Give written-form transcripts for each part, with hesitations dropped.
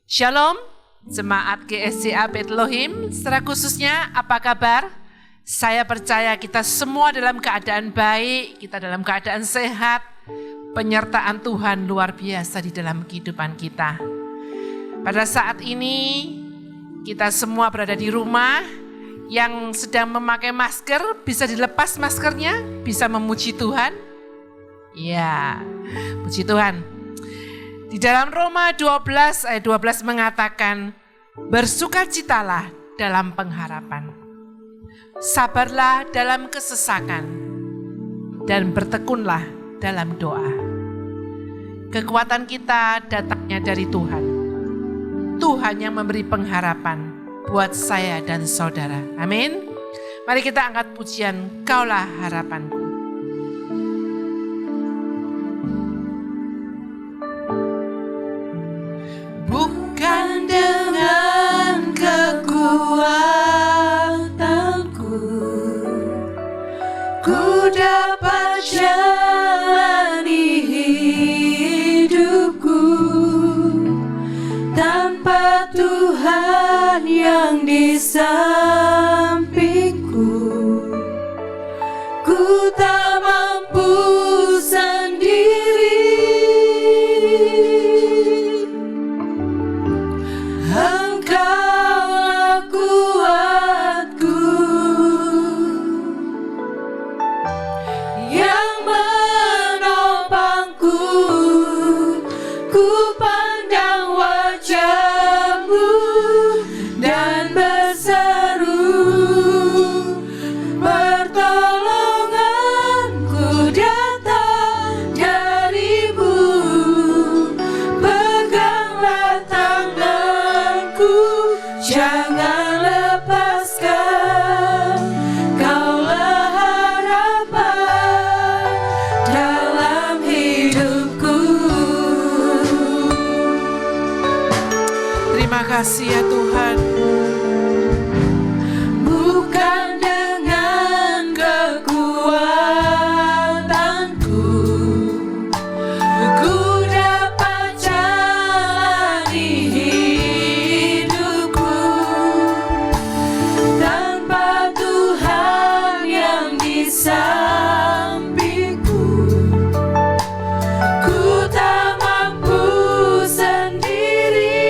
Shalom, Jemaat GSCA Bethlehem, secara khususnya apa kabar? Saya percaya kita semua dalam keadaan baik, kita dalam keadaan sehat, penyertaan Tuhan luar biasa di dalam kehidupan kita. Pada saat ini, kita semua berada di rumah, yang sedang memakai masker, bisa dilepas maskernya, bisa memuji Tuhan. Ya, puji Tuhan. Di dalam Roma 12 ayat 12 mengatakan, bersukacitalah dalam pengharapan, sabarlah dalam kesesakan, dan bertekunlah dalam doa. Kekuatan kita datangnya dari Tuhan. Tuhan yang memberi pengharapan buat saya dan saudara. Amin. Mari kita angkat pujian, Kaulah harapanku. Bukan dengan kekuatanku ku dapat jalani hidupku, tanpa Tuhan yang di sampingku ku tak mampu sendiri. Engkaulah kuatku yang menopangku, ku pandang wajah-Mu dan berseru, pertolonganku datang dari-Mu, peganglah tanganku, jangan lepaskan. Kaulah harapan dalam hidupku. Terima kasih ya Tuhan. Bukan dengan kekuatanku ku dapat jalani hidupku, tanpa Tuhan yang di sampingku ku tak mampu sendiri.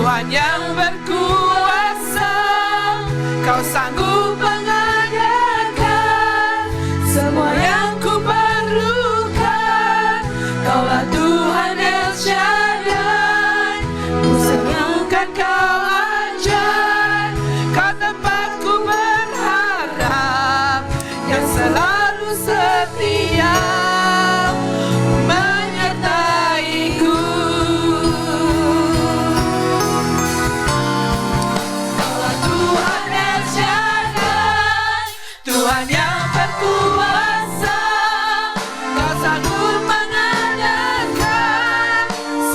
Tuhan yang berkuasa, Kau sanggup mengadakan semua yang ku perlukan. Kaulah Tuhan El Shaddai, ku serukan Kau ajaib. Kau tempatku berharap, yang selalu setia menyertaiku. Kaulah Tuhan El Shaddai, Tuhan yang berkuasa, Kau sanggup mengadakan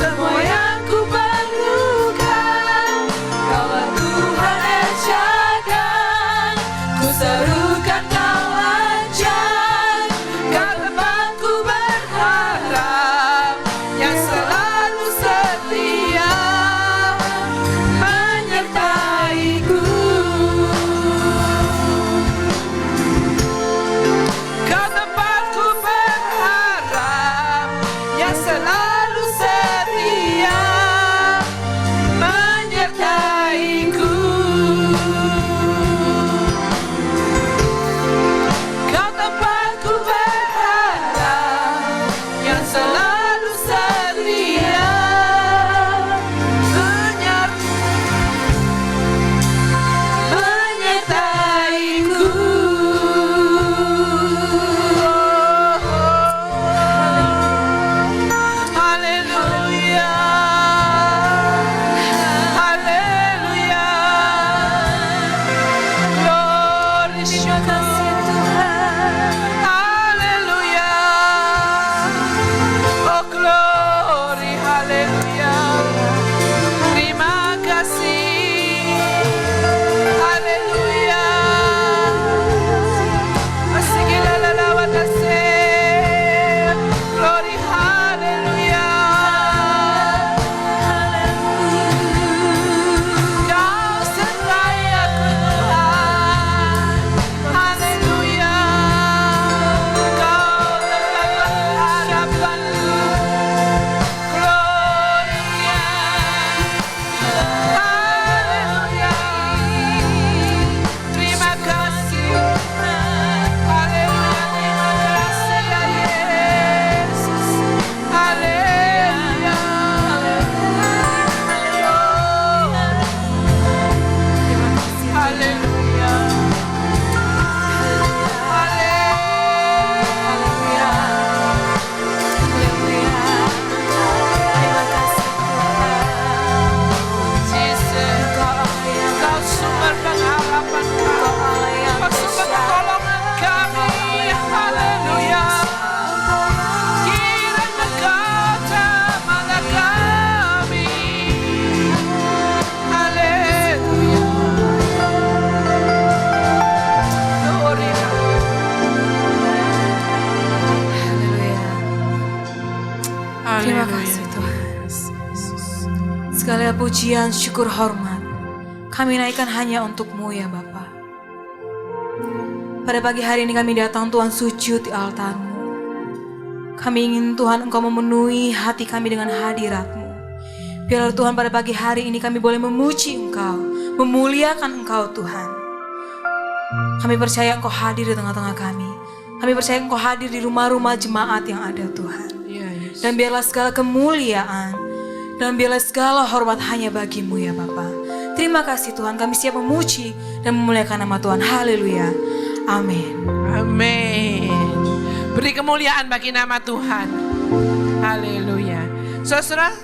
semua yang ku perlukan. Kaulah Tuhan El Shaddai, ku serukan Kau ajaib. Kau tempatku berharap, yang selalu setia menyertaiku. Kau tempatku berharap, yang selalu setia menyertaiku. Kau tempatku berharap, yang selalu setia menyertaiku. Haleluya, haleluya, glory Tuhan, haleluya, oh glory, haleluya, terima kasih, haleluya, asigila lalawatase, glory, haleluya, Kau sertai aku Tuhan, haleluya, Kau tempat pengharapanku, gloria, haleluya, terima kasih, haleluya, terima kasih ya Yesus, haleluya, haleluya, Jesus, Kau sumber pengharapan kami, Kau sumber pertolongan kami, haleluya. Kiranya Kau jamalah kami, haleluya. Glory, Terima kasih Tuhan. Segala pujian, syukur, hormat kami naikkan hanya untuk-Mu ya Bapa. Pada pagi hari ini kami datang Tuhan sujud di altar-Mu. Kami ingin Tuhan Engkau memenuhi hati kami dengan hadirat-Mu. Biarlah Tuhan pada pagi hari ini kami boleh memuji Engkau, memuliakan Engkau Tuhan. Kami percaya Engkau hadir di tengah-tengah kami. Kami percaya Engkau hadir di rumah-rumah jemaat yang ada Tuhan. Dan biarlah segala kemuliaan dan biarlah segala hormat hanya bagi-Mu ya Bapa. Terima kasih Tuhan, kami siap memuji dan memuliakan nama Tuhan. Haleluya. Amin. Amin. Beri kemuliaan bagi nama Tuhan. Haleluya. Saudara,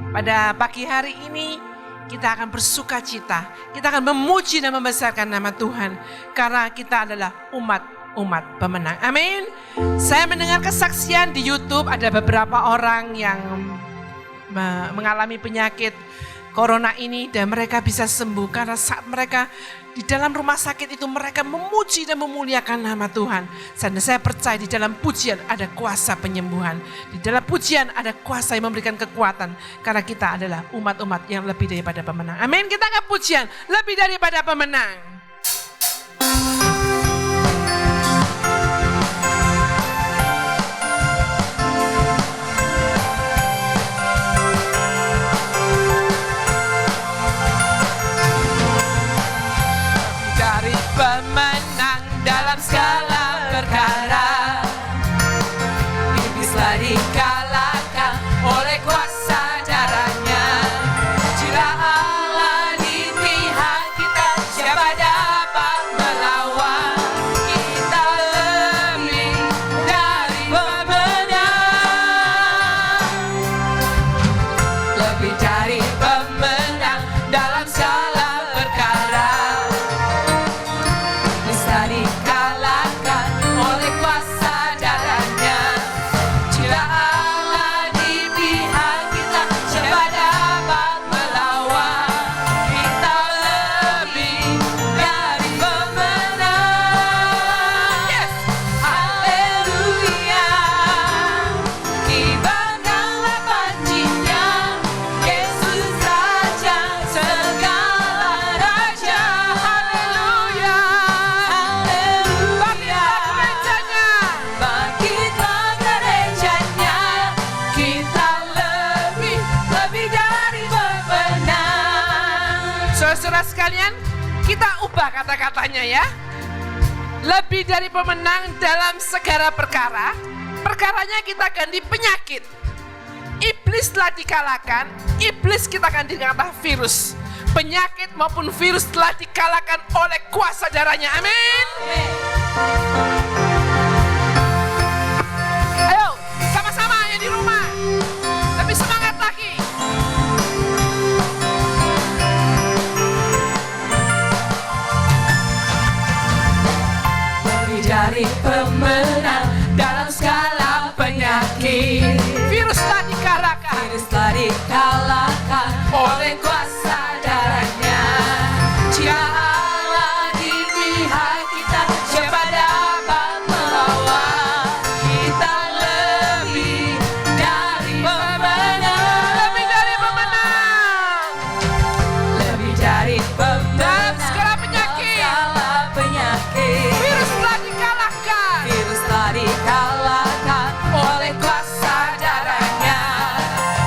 pada pagi hari ini kita akan bersuka cita. Kita akan memuji dan membesarkan nama Tuhan. Karena kita adalah umat pemenang. Amin. Saya mendengar kesaksian di YouTube ada beberapa orang yang mengalami penyakit corona ini dan mereka bisa sembuh karena saat mereka di dalam rumah sakit itu mereka memuji dan memuliakan nama Tuhan. Dan saya percaya di dalam pujian ada kuasa penyembuhan. Di dalam pujian ada kuasa yang memberikan kekuatan karena kita adalah umat-umat yang lebih daripada pemenang. Amin. Kita akan pujian lebih daripada pemenang. Saudara sekalian, kita ubah kata-katanya ya. Lebih dari pemenang dalam segala perkara, perkaranya kita ganti penyakit. Iblis telah dikalahkan, iblis kita ganti dengan kata virus. Penyakit maupun virus telah dikalahkan oleh kuasa darahnya. Amin. Ayo, sama-sama yang di rumah. Lebih semangat lagi. Lebih dari pemenang dalam skala penyakit. Virus telah dikalahkan. Virus telah dikalahkan oleh kuasa darahnya. Jika Allah di pihak kita, siapa dapat melawan? Kita lebih dari pemenang. Lebih dari pemenang. Lebih dari pemenang Dalam segala penyakit. segala penyakit. Virus telah dikalahkan. Virus telah dikalahkan oleh kuasa darahnya.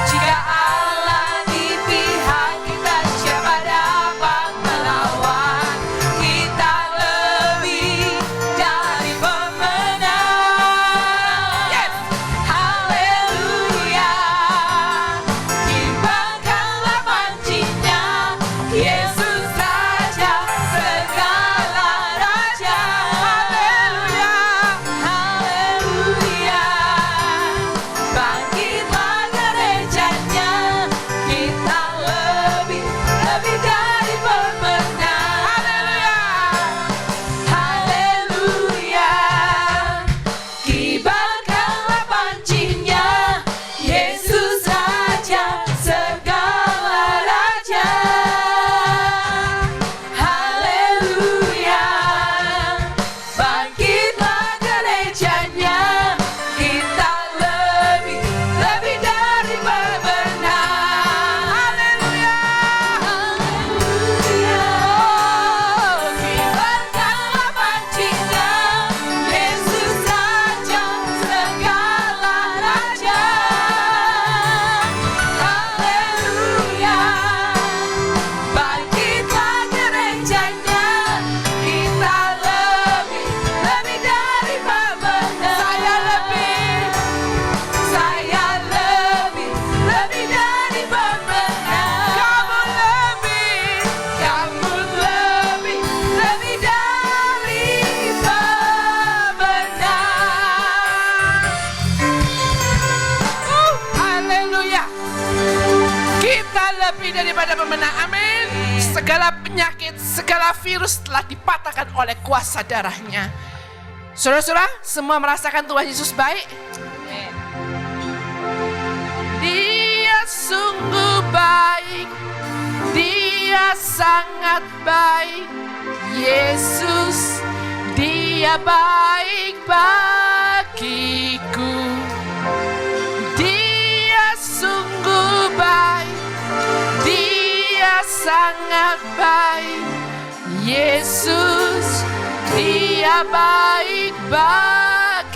Jika Allah di pihak kita, siapa dapat melawan? Kita lebih dari pemenang. Yes. Haleluya. Kibarkanlah pancinya, Yesus Raja segala raja. Haleluya. Haleluya. Bangkitlah gerejanya, kita lebih dari pemenang. Haleluya. Kibarkanlah pancinya, Yesus Raja segala raja. Haleluya. Bangkitlah gerejanya, kita lebih dari pemenang. Haleluya. Haleluya. Kibarkanlah pancinya, Yesus Raja segala raja. Haleluya. Bangkitlah gerejanya, kita lebih dari pemenang. Saya lebih dari pemenang. Kamu lebih dari pemenang. Haleluya. Kita lebih daripada pemenang. Amin. Segala penyakit, segala virus telah dipatahkan oleh kuasa darahnya. Saudara-saudara, semua merasakan Tuhan Yesus baik? Dia sungguh baik. Dia sangat baik. Yesus, dia baik bagiku. Dia sungguh baik. Dia sangat baik. Yesus, dia baik bagiku.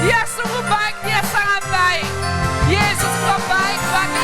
Dia sungguh baik, dia sangat baik. Yesus engkau baik bagiku.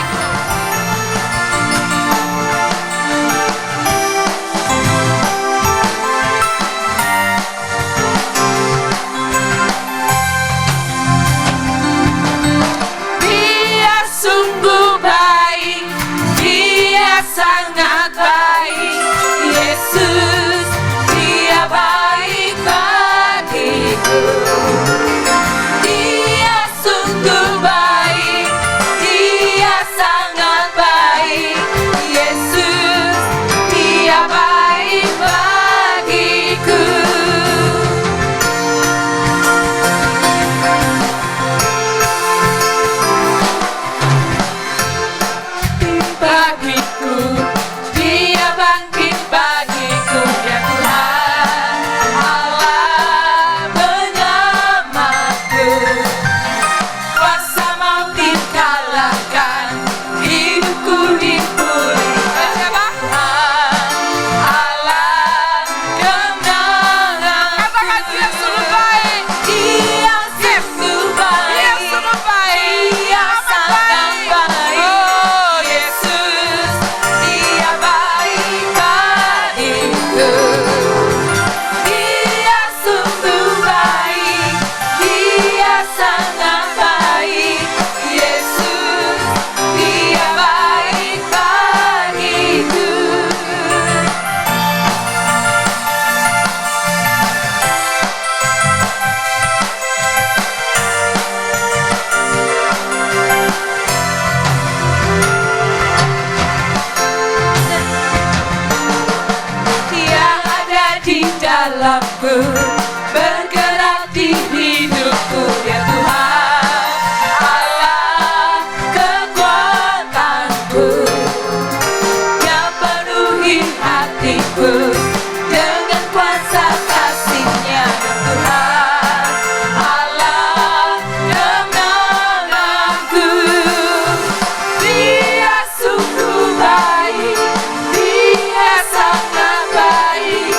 dalamku, bergerak di hidupku ya Tuhan. Allah kekuatanku, yang penuhi hatiku dengan kuasa kasih-Nya ya Tuhan. Allah kemenanganku, Dia sungguh baik, Dia sangat baik.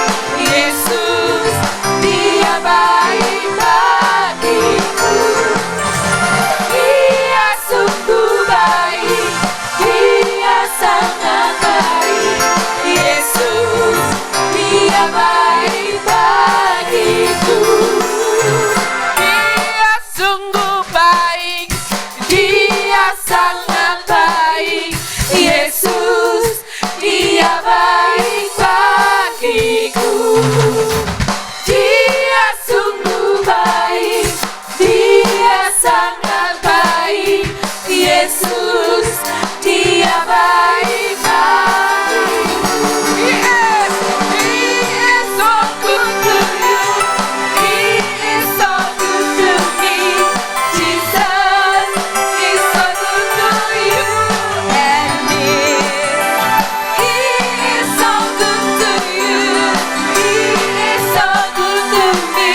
Yesus, Dia baik bagiku. Dia sungguh baik, Dia sangat baik. Yesus, Dia baik bagiku. Dia sungguh baik, Dia sangat baik. Yesus, Dia baik bagiku. Dia sungguh baik, Dia sangat baik. Yesus, Dia baik bagiku. He is so good to you. He is so good to me. Jesus is so good to you and me. He is so good to you. He is so good to me.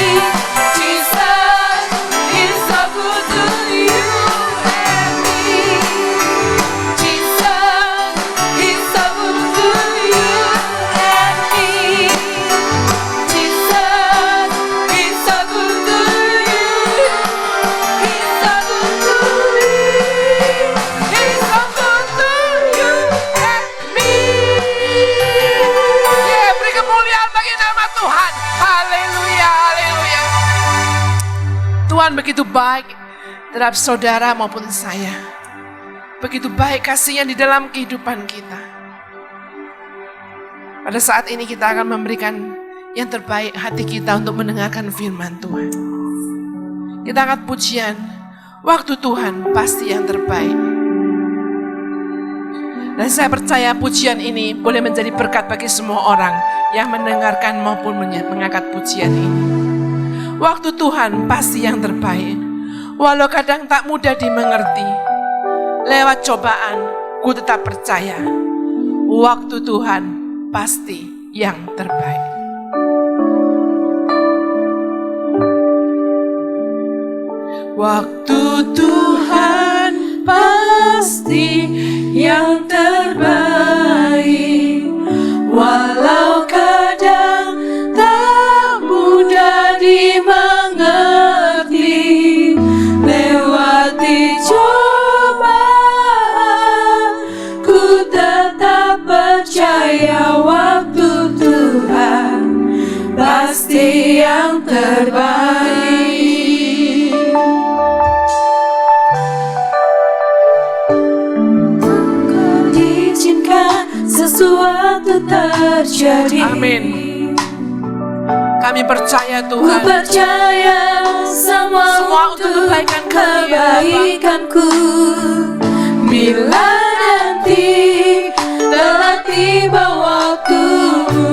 Jesus is so good to you and me. Jesus is so good to you and me. Jesus is so good to you. He's so good to me. He's so good to you and me. Yeah, beri kemuliaan bagi nama Tuhan. Haleluya, haleluya. Tuhan begitu baik terhadap saudara maupun saya. Begitu baik kasih-Nya di dalam kehidupan kita. Pada saat ini kita akan memberikan yang terbaik hati kita untuk mendengarkan firman Tuhan. Kita angkat pujian, waktu Tuhan pasti yang terbaik. Dan saya percaya pujian ini boleh menjadi berkat bagi semua orang yang mendengarkan maupun mengangkat pujian ini. Waktu Tuhan pasti yang terbaik. Walau kadang tak mudah dimengerti, lewat cobaan ku tetap percaya. Waktu Tuhan pasti yang terbaik. Waktu Tuhan pasti yang terbaik, walau kadang tak mudah dimengerti, lewati cobaan ku tetap percaya. Waktu Tuhan pasti yang terbaik. Sesuatu terjadi. Amin. Kami percaya Ku Tuhan. percaya semua untuk kebaikanku. Bila nanti telah tiba waktumu,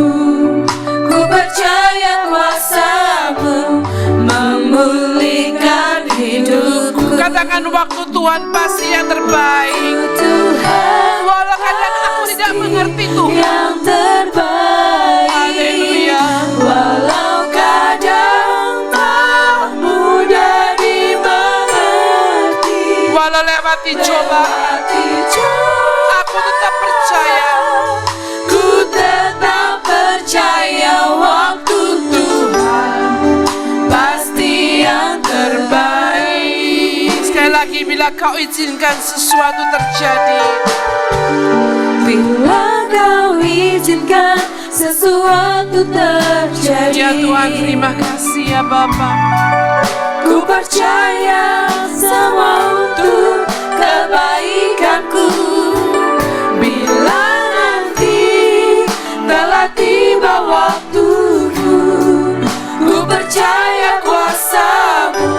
ku percaya kuasa-Mu memulihkan hidupku. Katakan waktu Tuhan pasti yang terbaik. Tuhan Walau kadang aku tidak mengerti Tuhan. yang terbaik. Haleluya. Walau kadang tak mudah dimengerti, Walau lewati cobaan, aku tetap percaya. ku tetap percaya. Waktu Tuhan pasti yang terbaik. Sekali lagi, bila Kau izinkan sesuatu terjadi, Bila Kau izinkan sesuatu terjadi, ya Tuhan, terima kasih ya Bapa. ku percaya semua untuk kebaikanku. Bila nanti telah tiba waktumu, ku percaya kuasa-Mu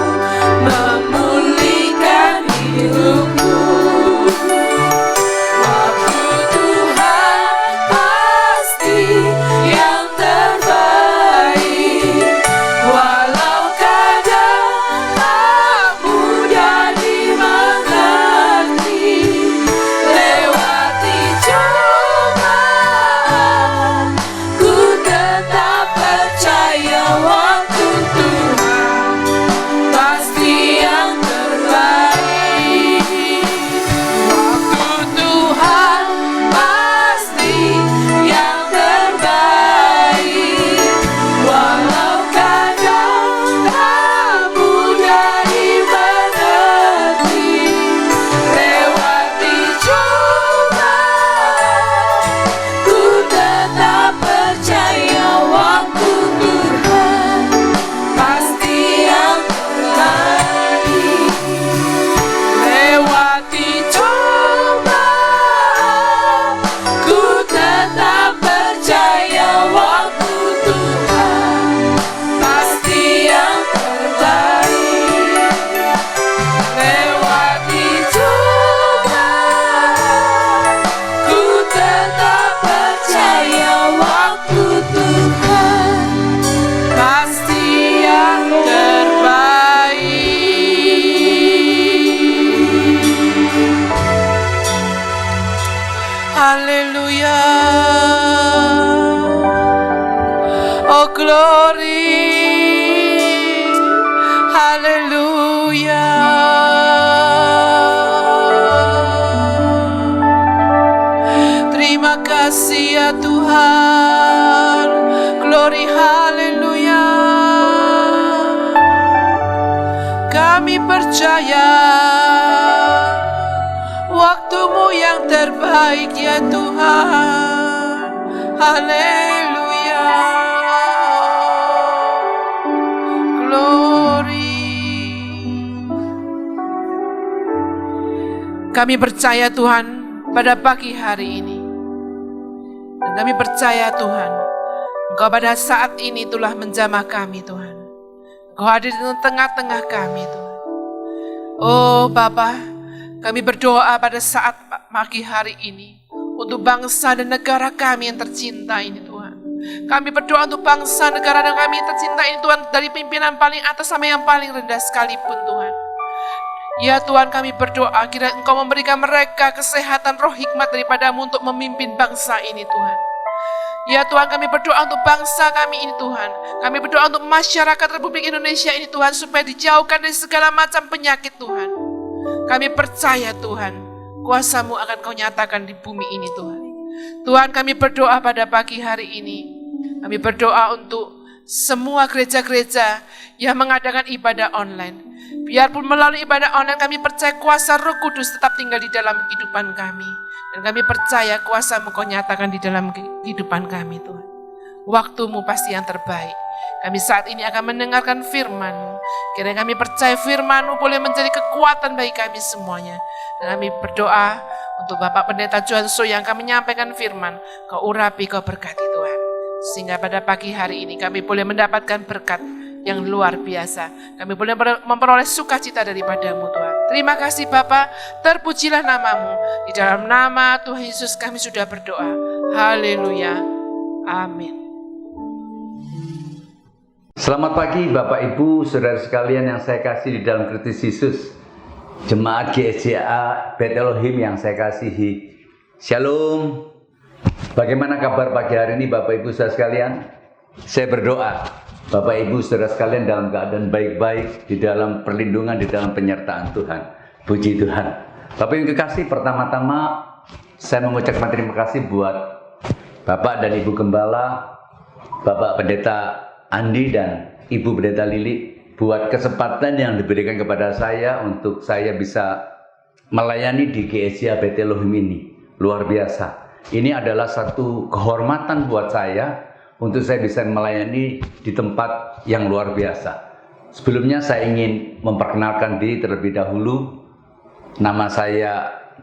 memulihkan hidupku. Waktu Tuhan pasti yang terbaik. Oh glory, haleluya. Terima kasih ya Tuhan, glory haleluya. Kami percaya waktu-Mu yang terbaik ya Tuhan, haleluya. Kami percaya Tuhan pada pagi hari ini. Dan kami percaya Tuhan, Engkau pada saat ini telah menjamah kami Tuhan. Engkau hadir di tengah-tengah kami Tuhan. Oh Bapa, kami berdoa pada saat pagi hari ini untuk bangsa dan negara kami yang tercinta ini Tuhan. Kami berdoa untuk bangsa, negara dan kami yang tercinta ini Tuhan, dari pimpinan paling atas sampai yang paling rendah sekalipun Tuhan. Ya Tuhan, kami berdoa kiranya Engkau memberikan mereka kesehatan, roh hikmat daripada-Mu untuk memimpin bangsa ini Tuhan. Ya Tuhan, kami berdoa untuk bangsa kami ini Tuhan. Kami berdoa untuk masyarakat Republik Indonesia ini Tuhan, supaya dijauhkan dari segala macam penyakit Tuhan. Kami percaya Tuhan, kuasa-Mu akan Kau nyatakan di bumi ini Tuhan. Tuhan, kami berdoa pada pagi hari ini. Kami berdoa untuk semua gereja-gereja yang mengadakan ibadah online. Biarpun melalui ibadah online kami percaya kuasa Roh Kudus tetap tinggal di dalam kehidupan kami. Dan kami percaya kuasa-Mu Kau nyatakan di dalam kehidupan kami Tuhan. Waktu-Mu pasti yang terbaik. Kami saat ini akan mendengarkan firman-Mu. Kiranya kami percaya firman-Mu boleh menjadi kekuatan bagi kami semuanya. Dan kami berdoa untuk Bapak Pendeta Johan So yang kami menyampaikan firman. Kau urapi, Kau berkati Tuhan. Sehingga pada pagi hari ini kami boleh mendapatkan berkat yang luar biasa. Kami boleh memperoleh sukacita daripada-Mu Tuhan. Terima kasih Bapa, terpujilah nama-Mu. Di dalam nama Tuhan Yesus kami sudah berdoa. Haleluya. Amin. Selamat pagi Bapak Ibu, Saudara sekalian yang saya kasih di dalam Kristus Yesus. Jemaat GSJA Bet Elohim yang saya kasihi. Shalom. Bagaimana kabar pagi hari ini Bapak Ibu Saudara sekalian? Saya berdoa Bapak Ibu Saudara sekalian dalam keadaan baik-baik, di dalam perlindungan, di dalam penyertaan Tuhan. Puji Tuhan. Bapak yang kekasih, pertama-tama saya mengucapkan terima kasih buat Bapak dan Ibu Gembala, Bapak Pendeta Andi dan Ibu Pendeta Lili, buat kesempatan yang diberikan kepada saya untuk saya bisa melayani di GSJA Bet Elohim ini. Luar biasa. Ini adalah satu kehormatan buat saya untuk saya bisa melayani di tempat yang luar biasa. Sebelumnya saya ingin memperkenalkan diri terlebih dahulu. Nama saya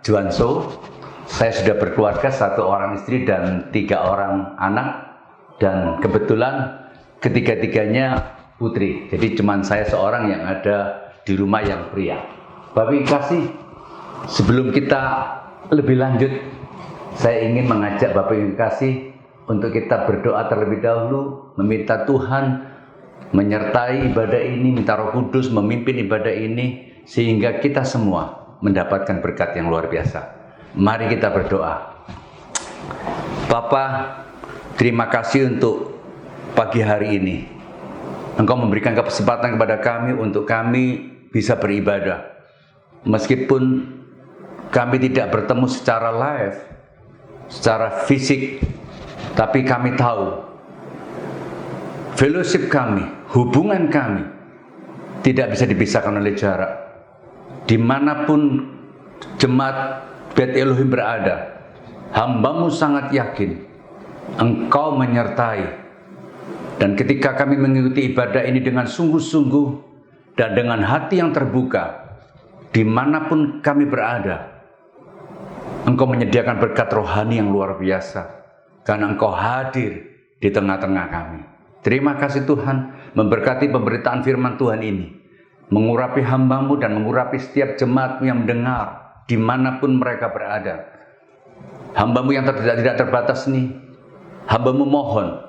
Johan So. Saya sudah berkeluarga, 1 orang istri dan 3 orang anak. Dan kebetulan ketiga-tiganya putri. Jadi cuma saya seorang yang ada di rumah yang pria. Bapak kasih, sebelum kita lebih lanjut, saya ingin mengajak Bapak yang kasih untuk kita berdoa terlebih dahulu, meminta Tuhan menyertai ibadah ini, minta Roh Kudus memimpin ibadah ini, sehingga kita semua mendapatkan berkat yang luar biasa. Mari kita berdoa. Bapa, terima kasih untuk pagi hari ini. Engkau memberikan kesempatan kepada kami untuk kami bisa beribadah. Meskipun kami tidak bertemu secara live, secara fisik, tapi kami tahu fellowship kami, hubungan kami tidak bisa dipisahkan oleh jarak. Dimanapun jemaat Bet Elohim berada, hamba-Mu sangat yakin Engkau menyertai. Dan ketika kami mengikuti ibadah ini dengan sungguh-sungguh dan dengan hati yang terbuka, dimanapun kami berada, Engkau menyediakan berkat rohani yang luar biasa. Karena Engkau hadir di tengah-tengah kami. Terima kasih Tuhan, memberkati pemberitaan firman Tuhan ini. Mengurapi hamba-Mu dan mengurapi setiap jemaat-Mu yang mendengar, dimanapun mereka berada. Hamba-Mu yang tidak terbatas ini, hamba-Mu mohon,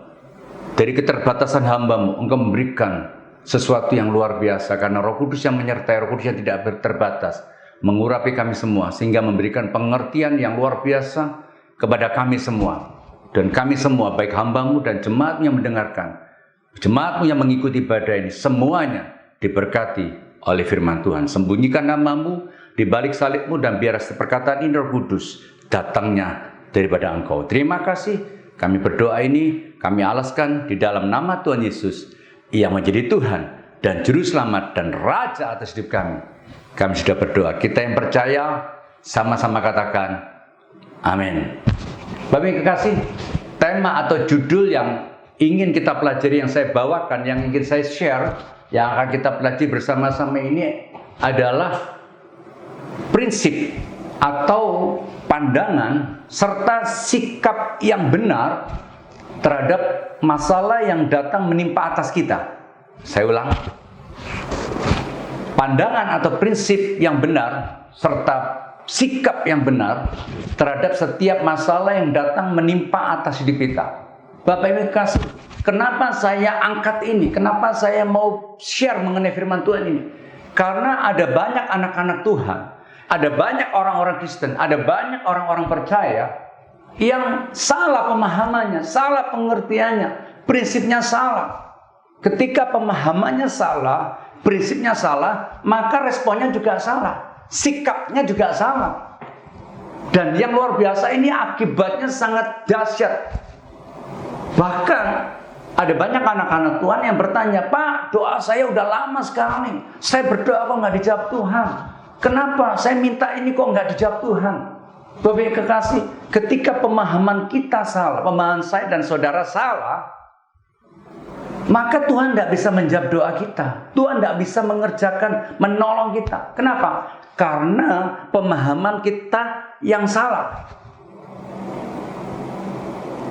dari keterbatasan hamba-Mu, Engkau memberikan sesuatu yang luar biasa. Karena Roh Kudus yang menyertai, Roh Kudus yang tidak terbatas, mengurapi kami semua, sehingga memberikan pengertian yang luar biasa kepada kami semua. dan kami semua, baik hamba-Mu dan jemaat yang mendengarkan, jemaat-Mu yang mengikuti ibadah ini, semuanya diberkati oleh firman Tuhan. Sembunyikan nama-Mu di balik salib-Mu, dan biar perkataan ini Roh Kudus datangnya daripada Engkau. Terima kasih, kami berdoa ini, kami alaskan di dalam nama Tuhan Yesus, yang menjadi Tuhan dan Juru Selamat dan Raja atas hidup kami. Kami sudah berdoa. Kita yang percaya, sama-sama katakan, amin. Bapak yang kekasih, tema atau judul yang ingin kita pelajari, yang saya bawakan, yang ingin saya share, yang akan kita pelajari bersama-sama ini adalah prinsip atau pandangan serta sikap yang benar terhadap masalah yang datang menimpa atas kita. Saya ulang. Pandangan atau prinsip yang benar serta sikap yang benar terhadap setiap masalah yang datang menimpa atas hidup kita. Bapak Ibu kasih, kenapa saya angkat ini? Kenapa saya mau share mengenai firman Tuhan ini? Karena ada banyak anak-anak Tuhan, ada banyak orang-orang Kristen, ada banyak orang-orang percaya yang salah pemahamannya, salah pengertiannya, prinsipnya salah. Ketika pemahamannya salah, prinsipnya salah, maka responnya juga salah. Sikapnya juga salah. Dan yang luar biasa ini akibatnya sangat dahsyat. Bahkan ada banyak anak-anak Tuhan yang bertanya, Pak, doa saya udah lama sekali, saya berdoa kok nggak dijawab Tuhan. Kenapa? Saya minta ini kok nggak dijawab Tuhan. Bapak kekasih, ketika pemahaman kita salah, pemahaman saya dan saudara salah, maka Tuhan tidak bisa menjawab doa kita. Tuhan tidak bisa mengerjakan, menolong kita. Kenapa? Karena pemahaman kita yang salah.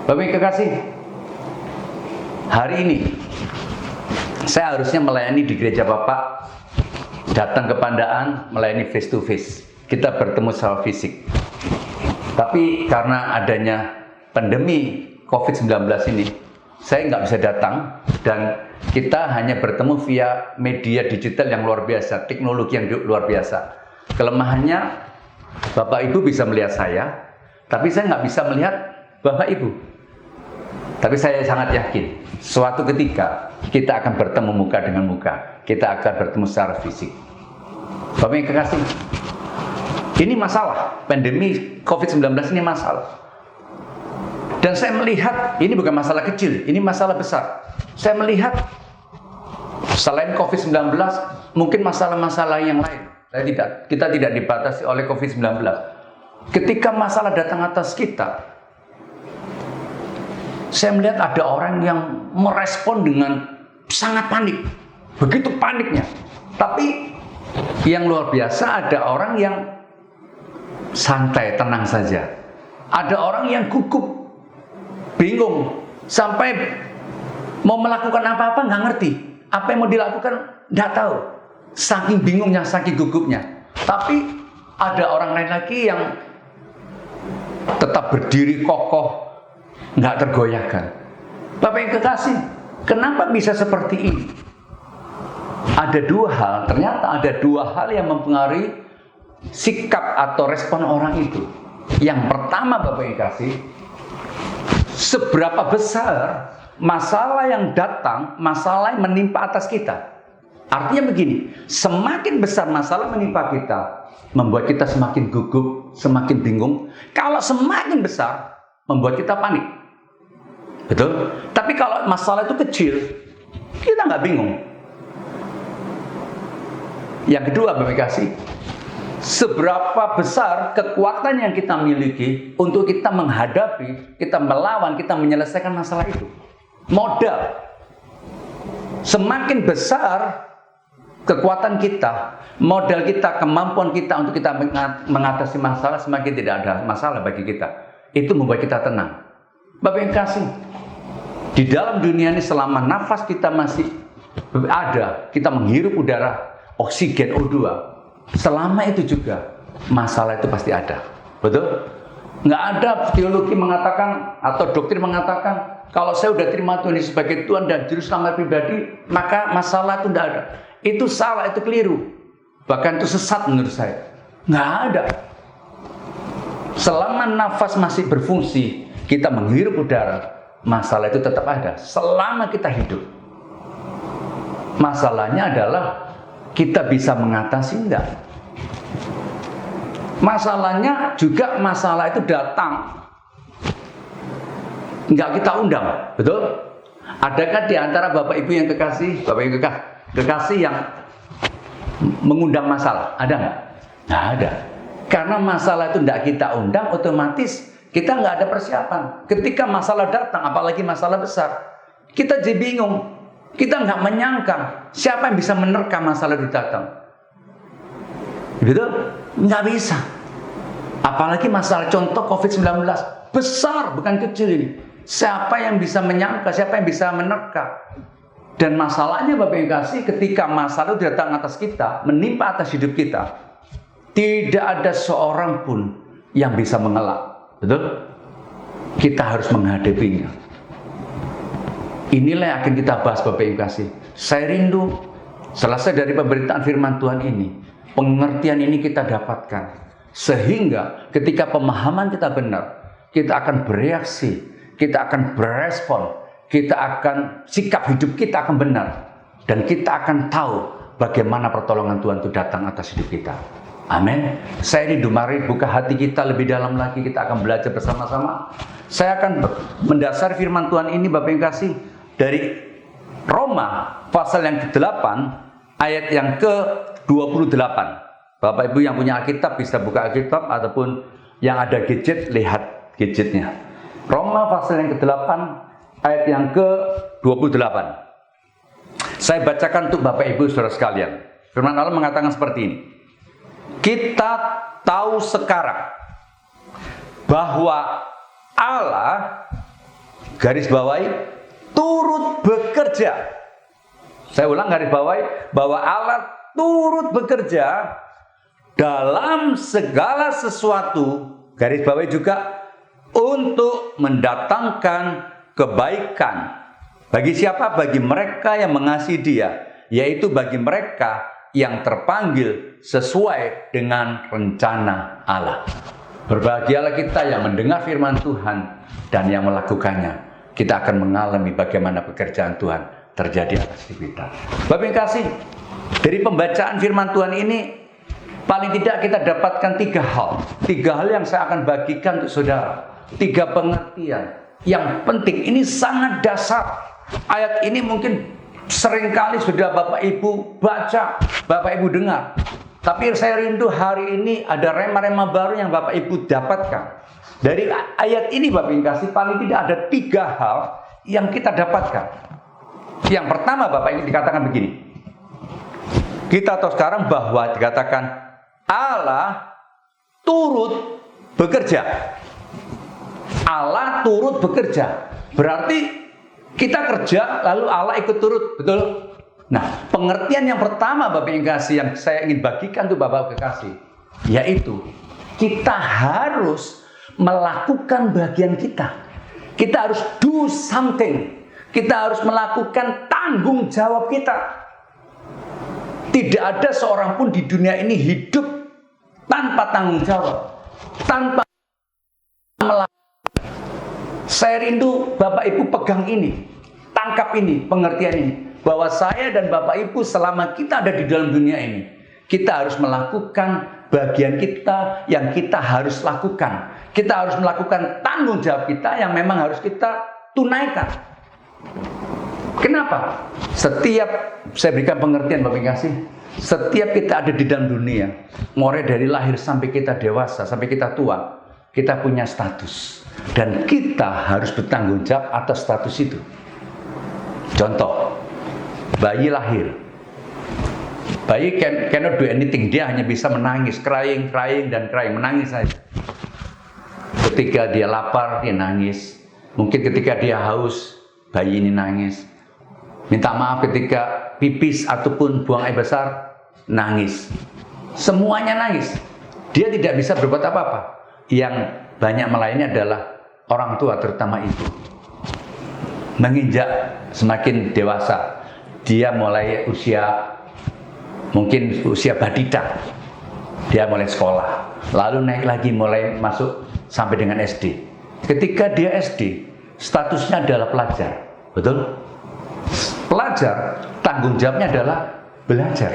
Bapak kekasih, hari ini saya harusnya melayani di gereja Bapak, datang ke Pandaan, melayani face to face. Kita bertemu secara fisik. Tapi karena adanya pandemi COVID-19 ini, saya nggak bisa datang, dan kita hanya bertemu via media digital yang luar biasa, teknologi yang luar biasa. Kelemahannya, Bapak Ibu bisa melihat saya, tapi saya nggak bisa melihat Bapak Ibu. Tapi saya sangat yakin, suatu ketika kita akan bertemu muka dengan muka, kita akan bertemu secara fisik. Bapak yang kekasih, ini masalah, pandemi COVID-19 ini masalah. Dan saya melihat, ini bukan masalah kecil, ini masalah besar. Saya melihat, selain COVID-19, mungkin masalah-masalah yang lain. Kita tidak dibatasi oleh COVID-19. Ketika masalah datang atas kita, saya melihat ada orang yang merespon dengan sangat panik. Begitu paniknya. Tapi yang luar biasa, ada orang yang santai, tenang saja. Ada orang yang gugup, bingung, sampai mau melakukan apa-apa nggak ngerti. Apa yang mau dilakukan nggak tahu. Saking bingungnya, saking gugupnya. Tapi ada orang lain lagi yang tetap berdiri kokoh, nggak tergoyahkan. Bapak yang kekasih, kenapa bisa seperti ini? Ada dua hal, ternyata ada dua hal yang mempengaruhi sikap atau respon orang itu. Yang pertama, Bapak yang kekasih, seberapa besar masalah yang datang, masalah yang menimpa atas kita. Artinya begini, semakin besar masalah menimpa kita, membuat kita semakin gugup, semakin bingung. Kalau semakin besar, membuat kita panik. Betul? Tapi kalau masalah itu kecil, kita nggak bingung. Yang kedua, Bapak kasih, seberapa besar kekuatan yang kita miliki untuk kita menghadapi, kita melawan, kita menyelesaikan masalah itu. Modal. Semakin besar kekuatan kita, modal kita, kemampuan kita untuk kita mengatasi masalah, semakin tidak ada masalah bagi kita. Itu membuat kita tenang. Bapak yang kasih, di dalam dunia ini selama nafas kita masih ada, kita menghirup udara, oksigen O2, selama itu juga masalah itu pasti ada. Betul? Nggak ada teologi mengatakan atau doktrin mengatakan kalau saya udah terima Tuhan sebagai Tuhan dan Juru Selamat pribadi, maka masalah itu nggak ada. Itu salah, itu keliru. Bahkan itu sesat menurut saya. Nggak ada. Selama nafas masih berfungsi, kita menghirup udara, masalah itu tetap ada selama kita hidup. Masalahnya adalah kita bisa mengatasi enggak? Masalahnya juga masalah itu datang, enggak kita undang, betul? Adakah di antara Bapak Ibu yang kekasih, Bapak Ibu kekasih yang mengundang masalah? Ada nggak? Nggak ada. Karena masalah itu enggak kita undang, otomatis kita nggak ada persiapan. Ketika masalah datang, apalagi masalah besar, kita jadi bingung. Kita nggak menyangka siapa yang bisa menerka masalah itu datang. Betul? Nggak bisa. Apalagi masalah contoh COVID-19 besar, bukan kecil ini. Siapa yang bisa menyangka? Siapa yang bisa menerka? Dan masalahnya Bapak yang kasih, ketika masalah itu datang atas kita, menimpa atas hidup kita, tidak ada seorang pun yang bisa mengelak. Betul? Kita harus menghadapinya. Inilah yang akan kita bahas Bapak Ibu kasih. Saya rindu selesai dari pemberitaan firman Tuhan ini, pengertian ini kita dapatkan. Sehingga ketika pemahaman kita benar, kita akan bereaksi, kita akan berespon, kita akan, sikap hidup kita akan benar. Dan kita akan tahu bagaimana pertolongan Tuhan itu datang atas hidup kita. Amin. Saya rindu, mari buka hati kita lebih dalam lagi, kita akan belajar bersama-sama. Saya akan mendasar firman Tuhan ini Bapak yang kasih dari Roma pasal yang ke-8 ayat yang ke-28. Bapak Ibu yang punya Alkitab bisa buka Alkitab, ataupun yang ada gadget, lihat gadgetnya. Roma pasal yang ke-8 ayat yang ke-28. Saya bacakan untuk Bapak Ibu saudara sekalian. Firman Allah mengatakan seperti ini. Kita tahu sekarang bahwa Allah, garis bawahi, turut bekerja. Saya ulang, garis bawahi, bahwa Allah turut bekerja dalam segala sesuatu, garis bawahi juga, untuk mendatangkan kebaikan. Bagi siapa? Bagi mereka yang mengasihi Dia, yaitu bagi mereka yang terpanggil sesuai dengan rencana Allah. Berbahagialah kita yang mendengar firman Tuhan dan yang melakukannya. Kita akan mengalami bagaimana pekerjaan Tuhan terjadi atas hidup kita. Bapak yang kasih, dari pembacaan firman Tuhan ini, paling tidak kita dapatkan 3 hal. 3 hal yang saya akan bagikan untuk saudara. 3 pengertian yang penting. Ini sangat dasar. Ayat ini mungkin seringkali sudah Bapak Ibu baca, Bapak Ibu dengar. Tapi saya rindu hari ini ada rema-rema baru yang Bapak Ibu dapatkan. Dari ayat ini Bapak Ibu kasih, paling tidak ada 3 hal yang kita dapatkan. Yang pertama Bapak Ibu dikatakan begini. Kita tahu sekarang bahwa dikatakan Allah turut bekerja. Allah turut bekerja. Berarti kita kerja lalu Allah ikut turut, betul? Nah, pengertian yang pertama Bapak yang kasih, yang saya ingin bagikan untuk Bapak kekasih, yaitu kita harus melakukan bagian kita. Kita harus do something. Kita harus melakukan tanggung jawab kita. Tidak ada seorang pun di dunia ini hidup tanpa tanggung jawab, tanpa melakukan. Saya rindu Bapak Ibu pegang ini, tangkap ini, pengertian ini, bahwa saya dan Bapak Ibu selama kita ada di dalam dunia ini, kita harus melakukan bagian kita yang kita harus lakukan. Kita harus melakukan tanggung jawab kita yang memang harus kita tunaikan. Kenapa? Setiap, saya berikan pengertian Bapak kasih, setiap kita ada di dalam dunia, mulai dari lahir sampai kita dewasa, sampai kita tua, kita punya status. Dan kita harus bertanggung jawab atas status itu. Contoh, bayi lahir. Bayi cannot do anything, dia hanya bisa menangis, crying, menangis saja. Ketika dia lapar, dia nangis. Mungkin ketika dia haus, bayi ini nangis. Minta maaf ketika pipis ataupun buang air besar, nangis. Semuanya nangis. Dia tidak bisa berbuat apa-apa. Yang banyak melayani adalah orang tua, terutama ibu. Menginjak semakin dewasa, dia mulai mungkin usia balita, dia mulai sekolah, lalu naik lagi mulai masuk sampai dengan SD. Ketika dia SD, statusnya adalah pelajar. Betul? Pelajar, tanggung jawabnya adalah belajar.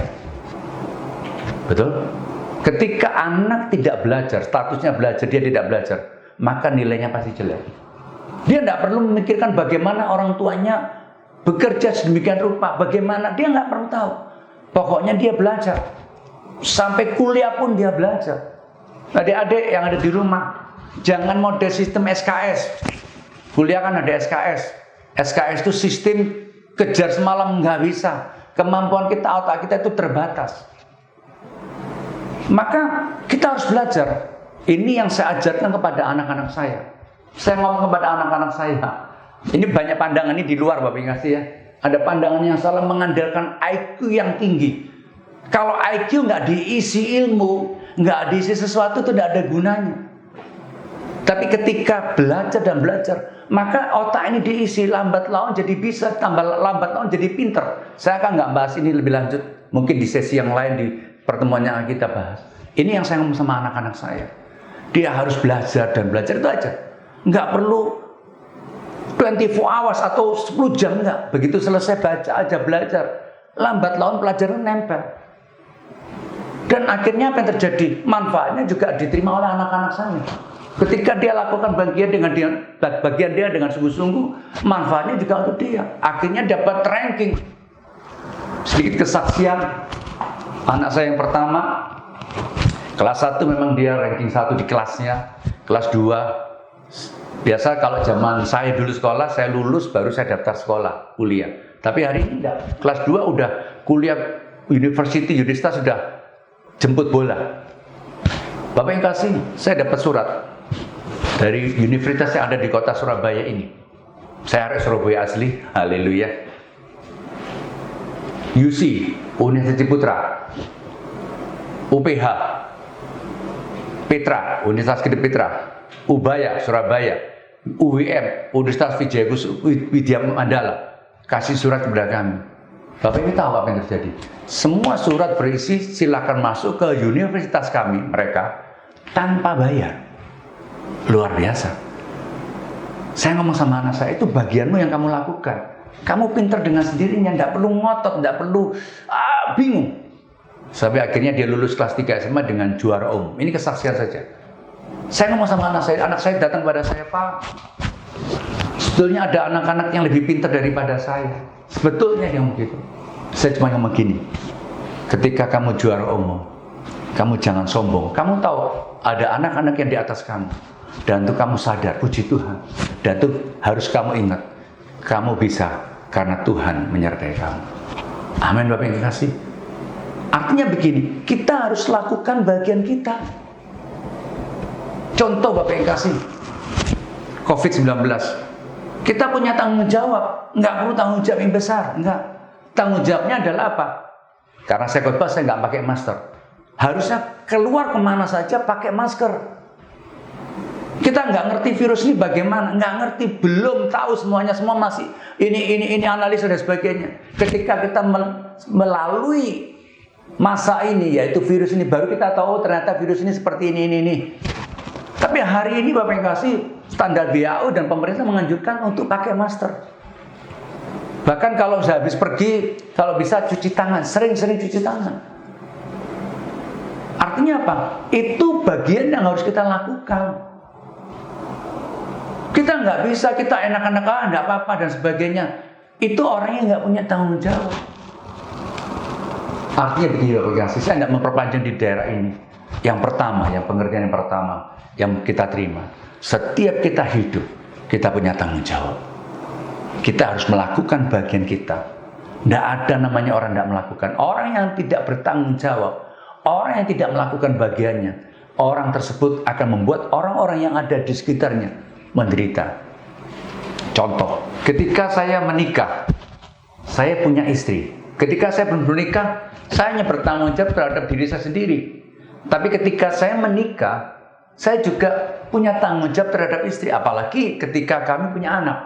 Betul? Ketika anak tidak belajar, statusnya belajar, dia tidak belajar, maka nilainya pasti jelek. Dia tidak perlu memikirkan bagaimana orang tuanya bekerja sedemikian rupa, bagaimana, dia nggak perlu tahu. Pokoknya dia belajar. Sampai kuliah pun dia belajar. Adik-adik yang ada di rumah, jangan model sistem SKS. Kuliah kan ada SKS. SKS itu sistem kejar semalam nggak bisa. Kemampuan kita, otak kita itu terbatas. Maka kita harus belajar. Ini yang saya ajarkan kepada anak-anak saya. Saya ngomong kepada anak-anak saya. Ini banyak pandangan ini di luar Bapak kasih ya. Ada pandangan yang salah mengandalkan IQ yang tinggi. Kalau IQ nggak diisi ilmu, nggak diisi sesuatu itu tidak ada gunanya. Tapi ketika belajar dan belajar, maka otak ini diisi, lambat laun jadi bisa, tambah lambat laun jadi pinter. Saya akan nggak bahas ini lebih lanjut. Mungkin di sesi yang lain di pertemuan yang kita bahas. Ini yang saya ngomong sama anak-anak saya. Dia harus belajar dan belajar itu aja. Nggak perlu 24 hours atau 10 jam enggak. Begitu selesai baca aja belajar. Lambat laun pelajaran nempel. Dan akhirnya apa yang terjadi? Manfaatnya juga diterima oleh anak-anak saya. Ketika dia lakukan bagian dia dengan sungguh-sungguh, manfaatnya juga untuk dia. Akhirnya dapat ranking. Sedikit kesaksian. Anak saya yang pertama, kelas 1 memang dia ranking 1 di kelasnya. Kelas 2, biasa kalau zaman saya dulu sekolah, saya lulus baru saya daftar sekolah, kuliah. Tapi hari ini enggak. Kelas 2 udah kuliah universitas sudah jemput bola. Bapak yang kasih, saya dapat surat dari universitas yang ada di kota Surabaya ini. Saya arek Surabaya asli, haleluya. UC, Universitas Putra, UPH, Petra, Universitas Gede Petra, Ubaya, Surabaya, UWM, Universitas Widya Mandala, kasih surat kepada kami. Bapak ini tahu apa yang terjadi? Semua surat berisi silakan masuk ke universitas kami, mereka tanpa bayar. Luar biasa. Saya ngomong sama anak saya, itu bagianmu yang kamu lakukan. Kamu pintar dengan sendirinya, tidak perlu ngotot, tidak perlu bingung. Sampai akhirnya dia lulus kelas 3 SMA dengan juara umum. Ini kesaksian saja. Saya ngomong sama anak saya datang pada saya, Pak, sebetulnya ada anak-anak yang lebih pintar daripada saya. Sebetulnya yang begitu. Saya cuma ngomong gini, ketika kamu juara umum, kamu jangan sombong. Kamu tahu ada anak-anak yang di atas kamu. Dan itu kamu sadar, puji Tuhan. Dan itu harus kamu ingat, kamu bisa karena Tuhan menyertai kamu. Amin Bapak yang dikasih. Artinya begini, kita harus lakukan bagian kita. Contoh Bapak yang kasih, COVID-19. Kita punya tanggung jawab, nggak perlu tanggung jawab yang besar, nggak. Tanggung jawabnya adalah apa? Karena saya khotbah, saya nggak pakai masker. Harusnya keluar kemana saja pakai masker. Kita nggak ngerti virus ini bagaimana, nggak ngerti, belum tahu semuanya, semua masih ini analisa dan sebagainya. Ketika kita melalui masa ini, yaitu virus ini, baru kita tahu ternyata virus ini seperti ini. Tapi hari ini Bapak yang kasih, standar WHO dan pemerintah menganjurkan untuk pakai masker. Bahkan kalau habis pergi, kalau bisa cuci tangan, sering-sering cuci tangan. Artinya apa? Itu bagian yang harus kita lakukan. Kita nggak bisa, kita enak-enak, nggak apa-apa dan sebagainya. Itu orang yang nggak punya tanggung jawab. Artinya begini Bapak kasih, saya nggak memperpanjang di daerah ini. Yang pertama, yang pengertian yang pertama, yang kita terima. Setiap kita hidup, kita punya tanggung jawab. Kita harus melakukan bagian kita. Tidak ada namanya orang tidak melakukan. Orang yang tidak bertanggung jawab, orang yang tidak melakukan bagiannya, orang tersebut akan membuat orang-orang yang ada di sekitarnya menderita. Contoh, ketika saya menikah, saya punya istri. Ketika saya belum menikah, saya hanya bertanggung jawab terhadap diri saya sendiri. Tapi ketika saya menikah, saya juga punya tanggung jawab terhadap istri. Apalagi ketika kami punya anak.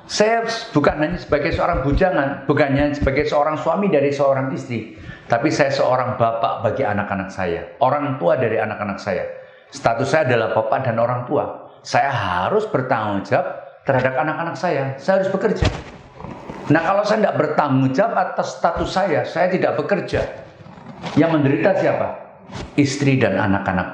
Saya bukan hanya sebagai seorang bujangan, bukan hanya sebagai seorang suami dari seorang istri, tapi saya seorang bapak bagi anak-anak saya, orang tua dari anak-anak saya. Status saya adalah bapak dan orang tua. saya harus bertanggung jawab terhadap anak-anak saya harus bekerja. Nah, kalau saya tidak bertanggung jawab atas status saya tidak bekerja. Yang menderita siapa? Istri dan anak-anak.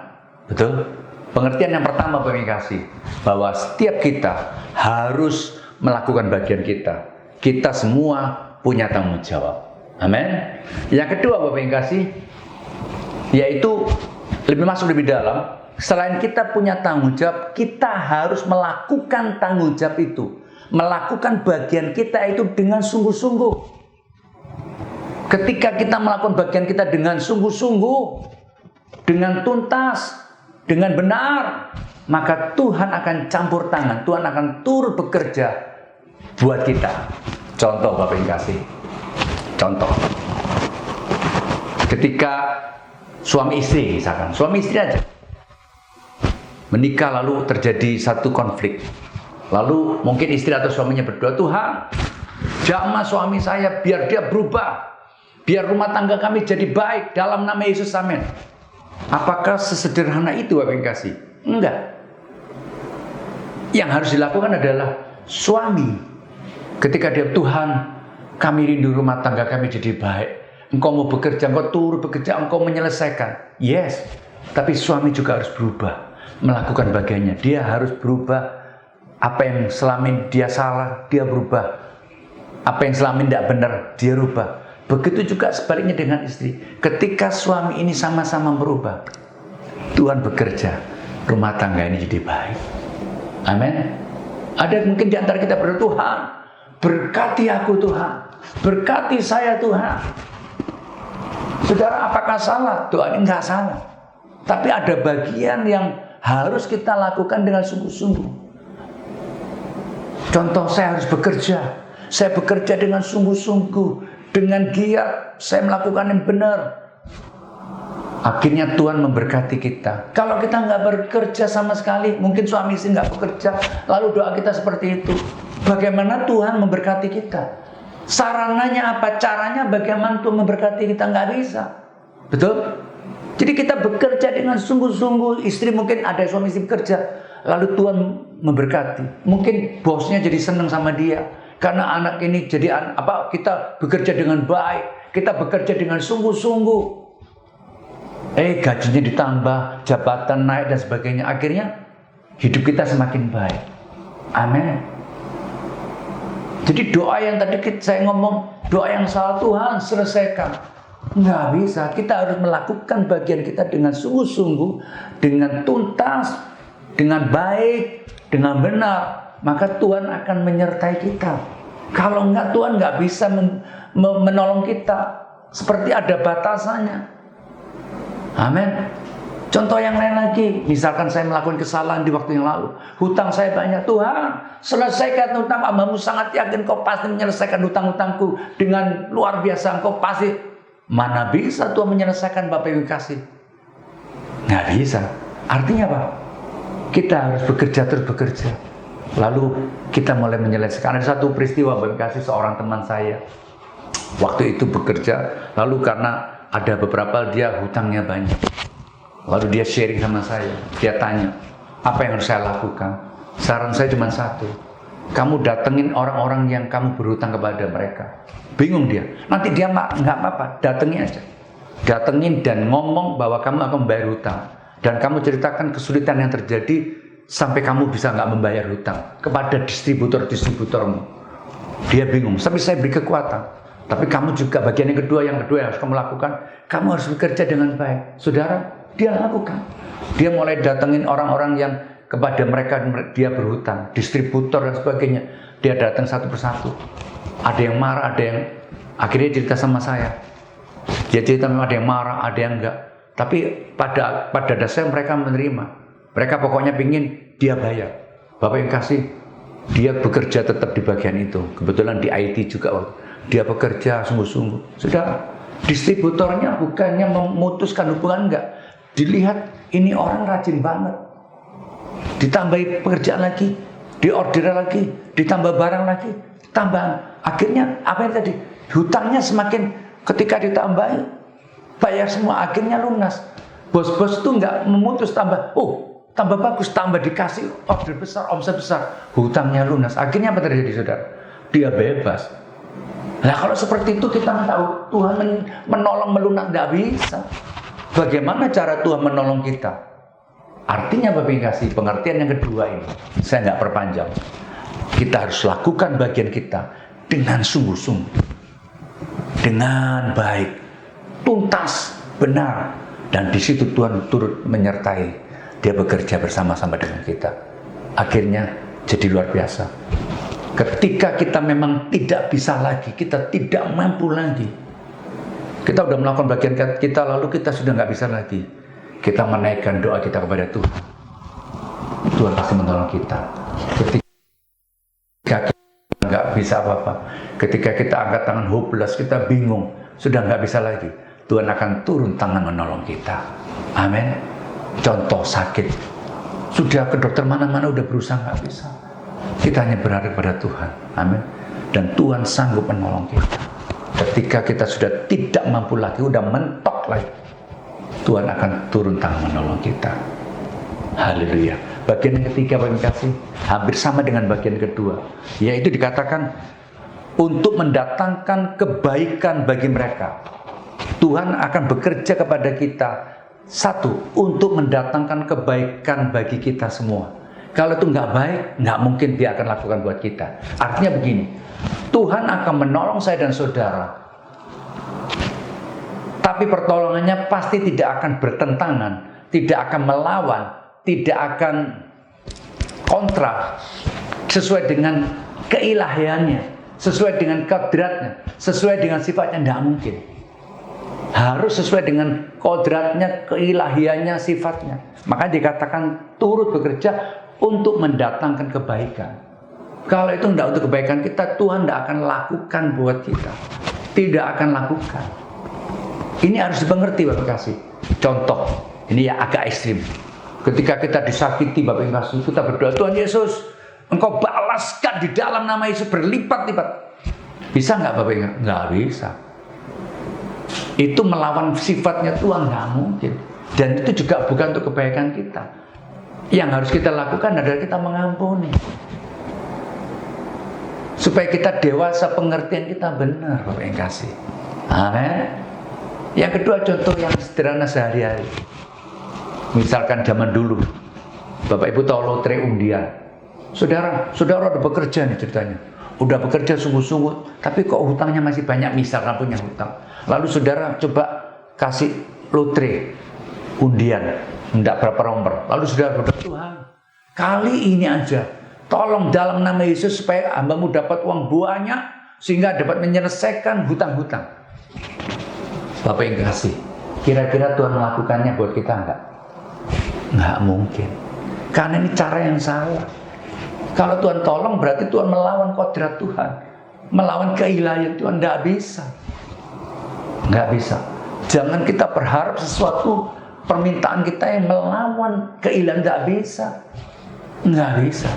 Betul? Pengertian yang pertama Bapak Ibu kasih, bahwa setiap kita harus melakukan bagian kita. Kita semua punya tanggung jawab. Amin. Yang kedua Bapak Ibu kasih, yaitu masuk lebih dalam. Selain kita punya tanggung jawab, kita harus melakukan tanggung jawab itu. Melakukan bagian kita itu dengan sungguh-sungguh. Ketika kita melakukan bagian kita dengan sungguh-sungguh, dengan tuntas, dengan benar, maka Tuhan akan campur tangan, Tuhan akan turut bekerja buat kita. Contoh Bapak Ibu kasih. Contoh. Ketika suami istri misalkan, suami istri aja menikah lalu terjadi satu konflik. Lalu mungkin istri atau suaminya berdoa, Tuhan, jamah suami saya biar dia berubah. Biar rumah tangga kami jadi baik dalam nama Yesus, amin. Apakah sesederhana itu Bapak Ibu kasih? Enggak. Yang harus dilakukan adalah suami. Ketika dia, Tuhan, kami rindu rumah tangga kami jadi baik. Engkau mau bekerja, engkau turut bekerja, engkau menyelesaikan. Yes, tapi suami juga harus berubah. Melakukan bagiannya. Dia harus berubah. Apa yang selama ini dia salah, dia berubah. Apa yang selama ini tidak benar, dia rubah. Begitu juga sebaliknya dengan istri. Ketika suami ini sama-sama berubah, Tuhan bekerja, rumah tangga ini jadi baik. Amin. Ada mungkin di antara kita berdoa, Tuhan, berkati aku Tuhan, berkati saya Tuhan. Saudara, apakah salah? Doa ini enggak salah. Tapi ada bagian yang harus kita lakukan dengan sungguh-sungguh. Contoh, saya harus bekerja. Saya bekerja dengan sungguh-sungguh, dengan giat. Saya melakukan yang benar. Akhirnya Tuhan memberkati kita. Kalau kita nggak bekerja sama sekali, mungkin suami istri nggak bekerja, lalu doa kita seperti itu. Bagaimana Tuhan memberkati kita? Sarananya apa? Caranya bagaimana Tuhan memberkati kita? Nggak bisa. Betul? Jadi kita bekerja dengan sungguh-sungguh. Istri mungkin ada suami istri bekerja, lalu Tuhan memberkati. Mungkin bosnya jadi senang sama dia karena anak ini jadi kita bekerja dengan baik, kita bekerja dengan sungguh-sungguh. Gajinya ditambah, jabatan naik dan sebagainya. Akhirnya hidup kita semakin baik. Amin. Jadi doa yang tadi saya ngomong, doa yang salah, Tuhan selesaikan. Nggak bisa. Kita harus melakukan bagian kita dengan sungguh-sungguh, dengan tuntas, dengan baik, dengan benar. Maka Tuhan akan menyertai kita. Kalau enggak, Tuhan nggak bisa menolong kita. Seperti ada batasannya. Amin. Contoh yang lain lagi. Misalkan saya melakukan kesalahan di waktu yang lalu. Hutang saya banyak. Tuhan, selesaikan hutang. Hamba-Mu sangat yakin Kau pasti menyelesaikan hutang-hutangku dengan luar biasa. Kau pasti. Mana bisa Tuhan menyelesaikan Bapak Ibu kasih? Nggak bisa. Artinya apa? Kita harus bekerja terus bekerja. Lalu kita mulai menyelesaikan. Ada satu peristiwa Bapak Ibu kasih, seorang teman saya. Waktu itu bekerja. Lalu karena ada beberapa dia hutangnya banyak. Lalu dia sharing sama saya. Dia tanya, apa yang harus saya lakukan? Saran saya cuma satu. Kamu datengin orang-orang yang kamu berhutang kepada mereka. Bingung dia. Nanti dia nggak apa-apa. Datengin aja. Datengin dan ngomong bahwa kamu akan membayar hutang. Dan kamu ceritakan kesulitan yang terjadi sampai kamu bisa nggak membayar hutang kepada distributor-distributormu. Dia bingung. Tapi saya beri kekuatan. Tapi kamu juga bagian yang kedua yang harus kamu lakukan, kamu harus bekerja dengan baik. Saudara, dia lakukan. Dia mulai datengin orang-orang yang kepada mereka dia berhutang, distributor dan sebagainya. Dia datang satu persatu. Ada yang marah, ada yang akhirnya cerita sama saya. Dia cerita memang ada yang marah, ada yang enggak. Tapi pada dasarnya mereka menerima. Mereka pokoknya pingin dia bayar. Bapak yang kasih, dia bekerja tetap di bagian itu. Kebetulan di IT juga. Dia bekerja sungguh-sungguh. Sudah, distributornya bukannya memutuskan hubungan, enggak. Dilihat ini orang rajin banget. Ditambahi pekerjaan lagi, diorder lagi, ditambah barang lagi, tambah. Akhirnya apa yang tadi? Hutangnya semakin ketika ditambahi, bayar semua, akhirnya lunas. Bos-bos itu enggak memutus tambah. Oh, tambah bagus, tambah dikasih order besar, omset besar, hutangnya lunas. Akhirnya apa terjadi, saudara? Dia bebas. Nah, kalau seperti itu kita tahu Tuhan menolong melunak, tidak bisa. Bagaimana cara Tuhan menolong kita? Artinya Bapak Ibu kasih, pengertian yang kedua ini, saya nggak perpanjang. Kita harus lakukan bagian kita dengan sungguh-sungguh, dengan baik, tuntas, benar, dan di situ Tuhan turut menyertai. Dia bekerja bersama-sama dengan kita. Akhirnya jadi luar biasa. Ketika kita memang tidak bisa lagi, kita tidak mampu lagi, kita sudah melakukan bagian kita, lalu kita sudah nggak bisa lagi, kita menaikkan doa kita kepada Tuhan. Tuhan pasti menolong kita. Ketika kita nggak bisa apa-apa, ketika kita angkat tangan hopeless, kita bingung, sudah nggak bisa lagi, Tuhan akan turun tangan menolong kita. Amin. Contoh sakit, sudah ke dokter mana-mana udah berusaha nggak bisa, kita hanya berharap pada Tuhan. Amin. Dan Tuhan sanggup menolong kita. Ketika kita sudah tidak mampu lagi, udah mentok lagi, Tuhan akan turun tangan menolong kita. Haleluya. Bagian yang ketiga, Bapak kasih, hampir sama dengan bagian kedua, yaitu dikatakan untuk mendatangkan kebaikan bagi mereka. Tuhan akan bekerja kepada kita, satu, untuk mendatangkan kebaikan bagi kita semua. Kalau itu nggak baik, nggak mungkin dia akan lakukan buat kita. Artinya begini, Tuhan akan menolong saya dan saudara, tapi pertolongannya pasti tidak akan bertentangan, tidak akan melawan, tidak akan kontra, sesuai dengan keilahiannya, sesuai dengan kodratnya, sesuai dengan sifatnya. Tidak mungkin. Harus sesuai dengan kodratnya, keilahiannya, sifatnya. Maka dikatakan turut bekerja untuk mendatangkan kebaikan. Kalau itu tidak untuk kebaikan kita, Tuhan tidak akan lakukan buat kita. Tidak akan lakukan. Ini harus dimengerti, Bapak kasih. Contoh, ini ya agak ekstrim. Ketika kita disakiti, Bapak kasih, kita berdoa, Tuhan Yesus, Engkau balaskan di dalam nama Yesus berlipat-lipat. Bisa nggak Bapak ingat? Nggak bisa. Itu melawan sifatnya Tuhan, nggak mungkin. Dan itu juga bukan untuk kebaikan kita. Yang harus kita lakukan adalah kita mengampuni, supaya kita dewasa, pengertian kita benar, Bapak yang kasih. Amin. Yang kedua, contoh yang sederhana sehari-hari. Misalkan zaman dulu, Bapak Ibu tahu lotre undian. Saudara udah bekerja nih ceritanya, udah bekerja sungguh-sungguh, tapi kok hutangnya masih banyak, misalkan punya hutang. Lalu saudara coba kasih lotre undian, tidak berapa nomor. Lalu saudara berdoa, Tuhan, kali ini aja, tolong dalam nama Yesus supaya hambamu dapat uang banyak, sehingga dapat menyelesaikan hutang-hutang. Bapak yang kasih, kira-kira Tuhan melakukannya buat kita enggak? Nggak mungkin. Karena ini cara yang salah. Kalau Tuhan tolong, berarti Tuhan melawan kodrat Tuhan, melawan keilahian Tuhan. Nggak bisa. Nggak bisa. Jangan kita berharap sesuatu permintaan kita yang melawan keilahian. Nggak bisa. Nggak bisa.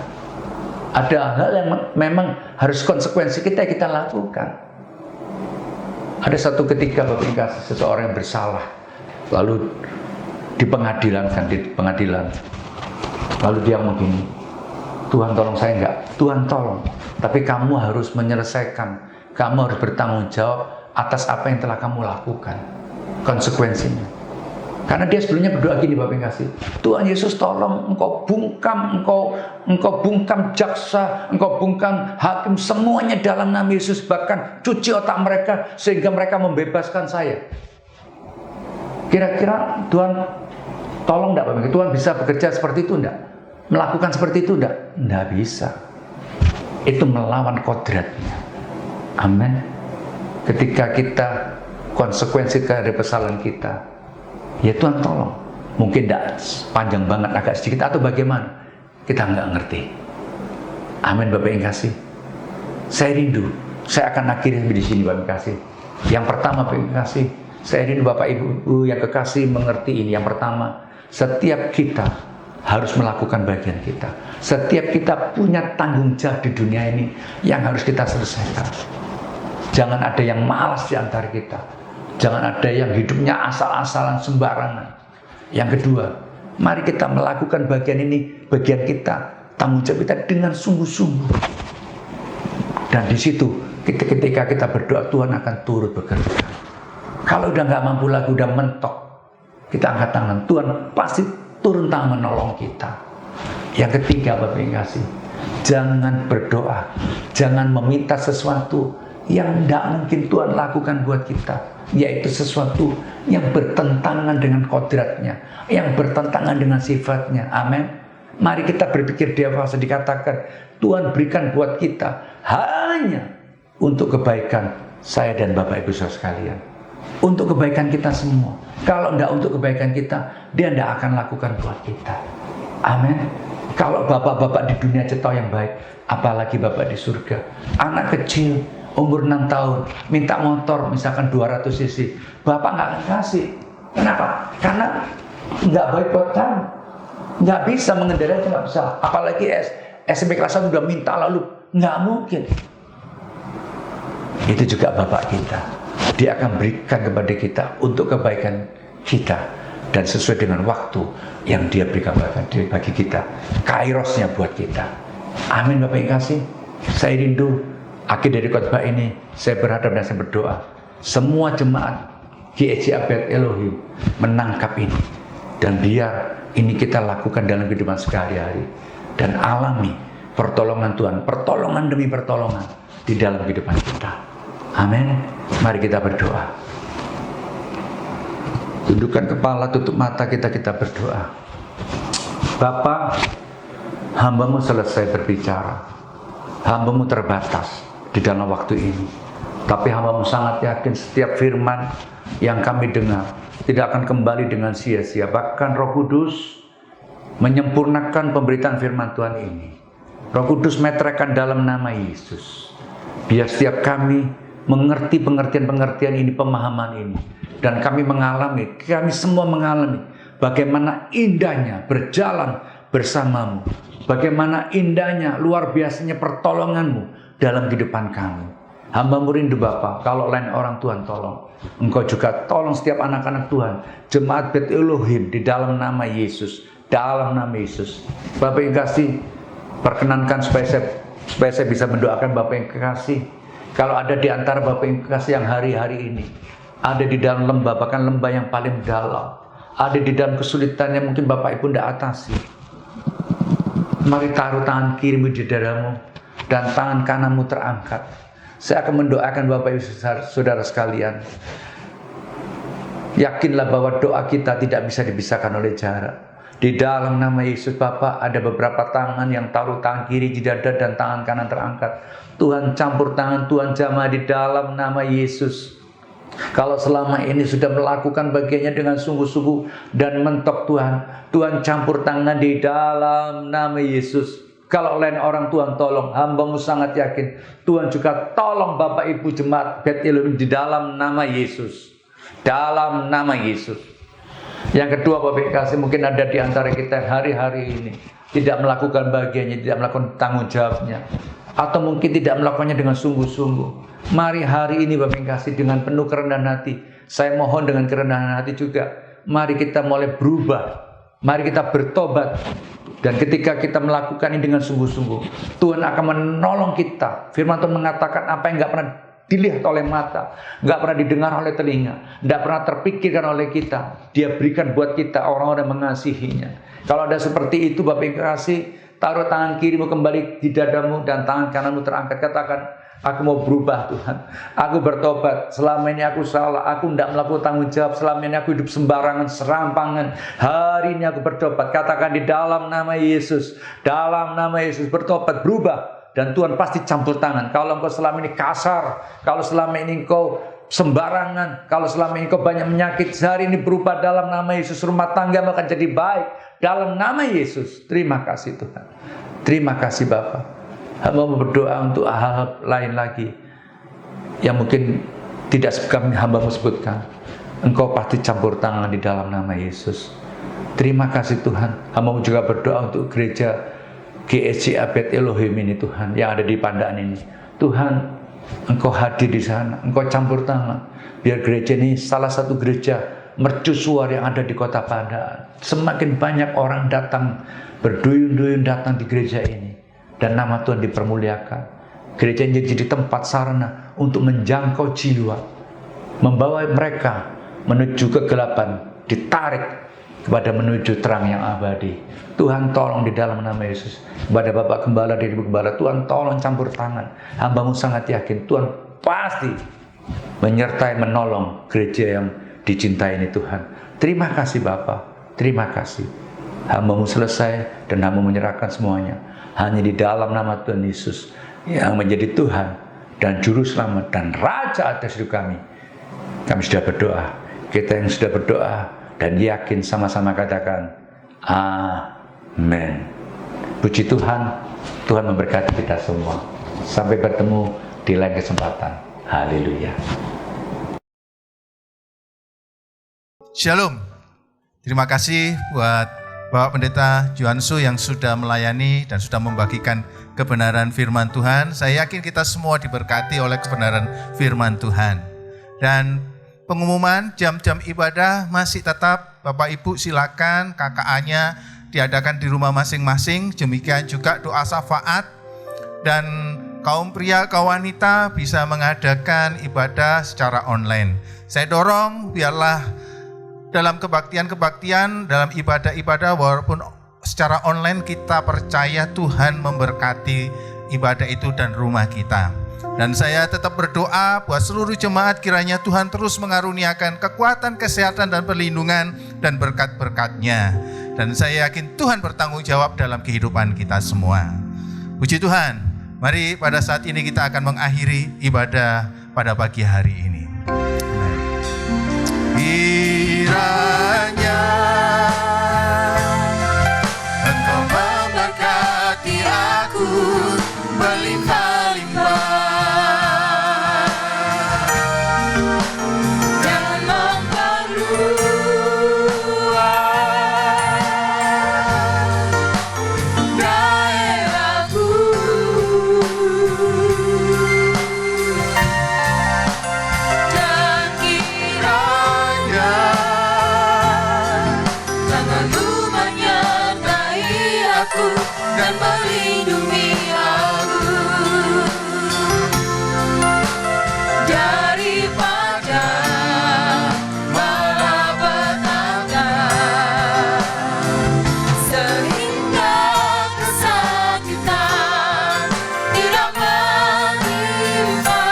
Ada hal yang memang harus konsekuensi kita lakukan. Ada satu ketika Bapak kasih, seseorang yang bersalah, lalu di pengadilan. Lalu dia mau gini, Tuhan tolong saya enggak? Tuhan tolong, tapi kamu harus menyelesaikan, kamu harus bertanggung jawab atas apa yang telah kamu lakukan, konsekuensinya. Karena dia sebelumnya berdoa gini, Bapak kasih, Tuhan Yesus tolong engkau bungkam jaksa, engkau bungkam hakim, semuanya dalam nama Yesus, bahkan cuci otak mereka sehingga mereka membebaskan saya. Kira-kira Tuhan tolong enggak, Bapak? Tuhan bisa bekerja seperti itu enggak? Melakukan seperti itu enggak? Enggak bisa. Itu melawan kodratnya. Amin. Ketika kita konsekuensi dari kesalahan kita, ya Tuhan tolong. Mungkin enggak panjang banget, agak sedikit atau bagaimana, kita enggak ngerti. Amin, Bapak yang kasih. Saya rindu. Saya akan akhiri di sini, Bapak yang kasih. Yang pertama, Bapak yang kasih, saya rindu Bapak Ibu yang kekasih mengerti ini. Yang pertama, setiap kita harus melakukan bagian kita. Setiap kita punya tanggung jawab di dunia ini yang harus kita selesaikan. Jangan ada yang malas di antara kita. Jangan ada yang hidupnya asal-asalan sembarangan. Yang kedua, Mari kita melakukan bagian ini, bagian kita, tanggung jawab kita dengan sungguh-sungguh. Dan di situ ketika kita berdoa, Tuhan akan turut bekerja. Kalau udah nggak mampu lagi, udah mentok, kita angkat tangan, Tuhan pasti turun tangan menolong kita. Yang ketiga, Bapak yang kasih, jangan berdoa, jangan meminta sesuatu yang tidak mungkin Tuhan lakukan buat kita, yaitu sesuatu yang bertentangan dengan kodratnya, yang bertentangan dengan sifatnya. Amin. Mari kita berpikir dewasa, dikatakan Tuhan berikan buat kita hanya untuk kebaikan saya dan Bapak Ibu Saudara sekalian, untuk kebaikan kita semua. Kalau tidak untuk kebaikan kita, Dia tidak akan lakukan buat kita. Amin. Kalau bapak-bapak di dunia cetau yang baik, apalagi Bapak di surga. Anak kecil umur 6 tahun minta motor misalkan 200 cc, Bapak nggak akan kasih. Kenapa? Karena nggak baik buat kamu, nggak bisa mengendarai, nggak bisa. Apalagi SMP kelas 1 udah minta, lalu nggak mungkin. Itu juga Bapak kita, Dia akan berikan kepada kita untuk kebaikan kita dan sesuai dengan waktu yang Dia berikan bagi kita, kairosnya buat kita. Amin. Bapak yang kasih, saya rindu akhir dari khotbah ini, saya berharap dan saya berdoa semua jemaat GEJA Bet Elohim menangkap ini, dan biar ini kita lakukan dalam kehidupan sehari-hari dan alami pertolongan Tuhan, pertolongan demi pertolongan di dalam kehidupan kita. Amin. Mari kita berdoa. Tundukkan kepala, tutup mata kita berdoa. Bapa, hamba-Mu selesai berbicara, hamba-Mu terbatas di dalam waktu ini, tapi hamba-Mu sangat yakin setiap firman yang kami dengar tidak akan kembali dengan sia-sia. Bahkan Roh Kudus menyempurnakan pemberitaan firman Tuhan ini. Roh Kudus meteraikan dalam nama Yesus, biar setiap kami mengerti pengertian-pengertian ini, pemahaman ini, dan kami semua mengalami bagaimana indahnya berjalan bersama-Mu, bagaimana indahnya, luar biasanya pertolongan-Mu dalam kehidupan kami. Hamba-Mu rindu Bapa, kalau lain orang Tuhan tolong, Engkau juga tolong setiap anak-anak Tuhan, jemaat Bet Elohim di dalam nama Yesus, dalam nama Yesus. Bapak yang kasih, perkenankan supaya saya bisa mendoakan Bapak yang kekasih. Kalau ada di antara Bapak yang kekasih yang hari-hari ini ada di dalam lembah, bahkan lembah yang paling dalam, ada di dalam kesulitan yang mungkin Bapak Ibu tidak atasi, mari taruh tangan kirimu di dadamu dan tangan kananmu terangkat. Saya akan mendoakan Bapak Ibu Saudara sekalian. Yakinlah bahwa doa kita tidak bisa dipisahkan oleh jarak. Di dalam nama Yesus Bapak, ada beberapa tangan yang taruh tangan kiri di dada dan tangan kanan terangkat. Tuhan campur tangan, Tuhan jamah di dalam nama Yesus. Kalau selama ini sudah melakukan bagiannya dengan sungguh-sungguh dan mentok Tuhan campur tangan di dalam nama Yesus. Kalau lain orang Tuhan tolong, hamba-Mu sangat yakin Tuhan juga tolong Bapak Ibu jemaat Bet Elohim di dalam nama Yesus. Dalam nama Yesus. Yang kedua, Bapak kasih, mungkin ada di antara kita hari-hari ini tidak melakukan bagiannya, tidak melakukan tanggung jawabnya, atau mungkin tidak melakukannya dengan sungguh-sungguh. Mari hari ini Bapak kasih, dengan penuh kerendahan hati, saya mohon dengan kerendahan hati juga, mari kita mulai berubah, mari kita bertobat. Dan ketika kita melakukan ini dengan sungguh-sungguh, Tuhan akan menolong kita. Firman Tuhan mengatakan apa yang nggak pernah dilihat oleh mata, nggak pernah didengar oleh telinga, nggak pernah terpikirkan oleh kita, Dia berikan buat kita orang-orang yang mengasihinya. Kalau ada seperti itu Bapak yang kasih, taruh tangan kirimu kembali di dadamu dan tangan kananmu terangkat. Katakan, aku mau berubah Tuhan, aku bertobat, selama ini aku salah, aku tidak melakukan tanggung jawab, selama ini aku hidup sembarangan, serampangan, hari ini aku bertobat. Katakan di dalam nama Yesus, dalam nama Yesus, bertobat, berubah. Dan Tuhan pasti campur tangan. Kalau engkau selama ini kasar, kalau selama ini engkau sembarangan, kalau selama ini engkau banyak menyakit, hari ini berubah dalam nama Yesus. Rumah tangga akan jadi baik dalam nama Yesus. Terima kasih Tuhan. Terima kasih Bapa. Hamba mau berdoa untuk hal-hal lain lagi yang mungkin tidak kami hamba mau sebutkan. Engkau pasti campur tangan di dalam nama Yesus. Terima kasih Tuhan. Hamba mau juga berdoa untuk gereja GEJA Bet Elohim ini Tuhan, yang ada di Pandaan ini. Tuhan, Engkau hadir di sana, Engkau campur tangan, biar gereja ini salah satu gereja mercusuar yang ada di kota Padang. Semakin banyak orang datang, berduyun-duyun datang di gereja ini. Dan nama Tuhan dipermuliakan. Gereja ini jadi tempat sarana untuk menjangkau jiwa. Membawa mereka menuju kegelapan, ditarik kepada menuju terang yang abadi. Tuhan tolong di dalam nama Yesus. Kepada Bapak Gembala dan Ibu Gembala, Tuhan tolong campur tangan. Hambamu sangat yakin Tuhan pasti menyertai menolong gereja yang dicintai ini Tuhan. Terima kasih Bapak, terima kasih. Hambamu selesai dan hambamu menyerahkan semuanya. Hanya di dalam nama Tuhan Yesus yang menjadi Tuhan dan Juru Selamat dan Raja atas hidup kami. Kami sudah berdoa. Kita yang sudah berdoa dan yakin sama-sama katakan amin. Puji Tuhan, Tuhan memberkati kita semua. Sampai bertemu di lain kesempatan. Haleluya. Shalom. Terima kasih buat Bapak Pendeta Johansu yang sudah melayani dan sudah membagikan kebenaran firman Tuhan. Saya yakin kita semua diberkati oleh kebenaran firman Tuhan. Dan pengumuman jam-jam ibadah masih tetap Bapak Ibu silakan KKA-nya diadakan di rumah masing-masing. Demikian juga doa syafaat dan kaum pria, kaum wanita bisa mengadakan ibadah secara online. Saya dorong biarlah dalam kebaktian-kebaktian, dalam ibadah-ibadah walaupun secara online kita percaya Tuhan memberkati ibadah itu dan rumah kita. Dan saya tetap berdoa buat seluruh jemaat kiranya Tuhan terus mengaruniakan kekuatan, kesehatan dan perlindungan dan berkat-berkat-Nya. Dan saya yakin Tuhan bertanggung jawab dalam kehidupan kita semua. Puji Tuhan, mari pada saat ini kita akan mengakhiri ibadah pada pagi hari ini. Kiranya Engkau memberkati aku berlimpah-limpah. Dan melindungi aku daripada malapetaka, sehingga kesakitan tidak menimpa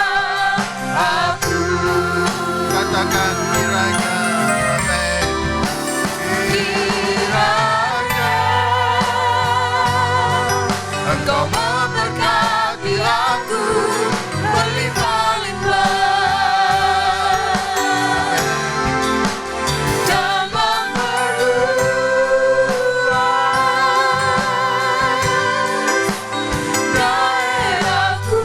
aku. Katakan kiranya, Engkau memberkati aku berlimpah-limpah dan memperluas daerahku.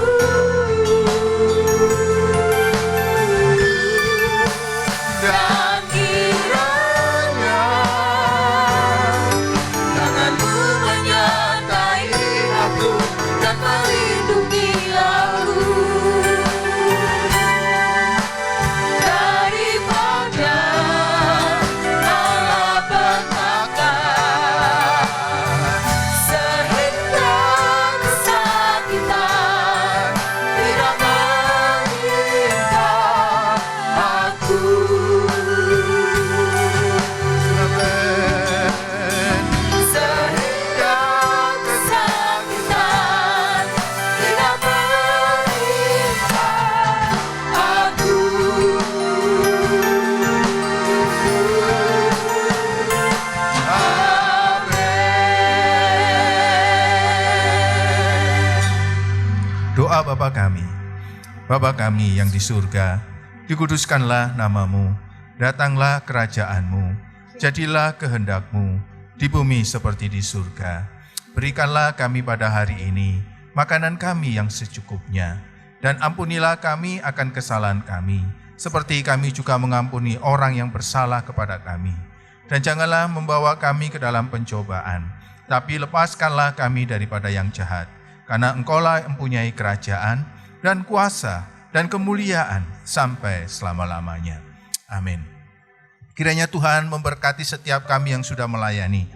Dan kiranya tanganmu menyertai aku dan melindungi aku daripada malapetaka, sehingga kesakitan tidak menimpa aku. Sehingga kesakitan tidak menimpa aku. Amin. Doa Bapa kami. Bapa kami yang di surga, dikuduskanlah namamu, datanglah kerajaan-Mu, jadilah kehendak-Mu di bumi seperti di surga. Berikanlah kami pada hari ini makanan kami yang secukupnya, dan ampunilah kami akan kesalahan kami, seperti kami juga mengampuni orang yang bersalah kepada kami. Dan janganlah membawa kami ke dalam pencobaan, tapi lepaskanlah kami daripada yang jahat. Karena Engkaulah yang mempunyai kerajaan dan kuasa dan kemuliaan sampai selama-lamanya. Amin. Kiranya Tuhan memberkati setiap kami yang sudah melayani.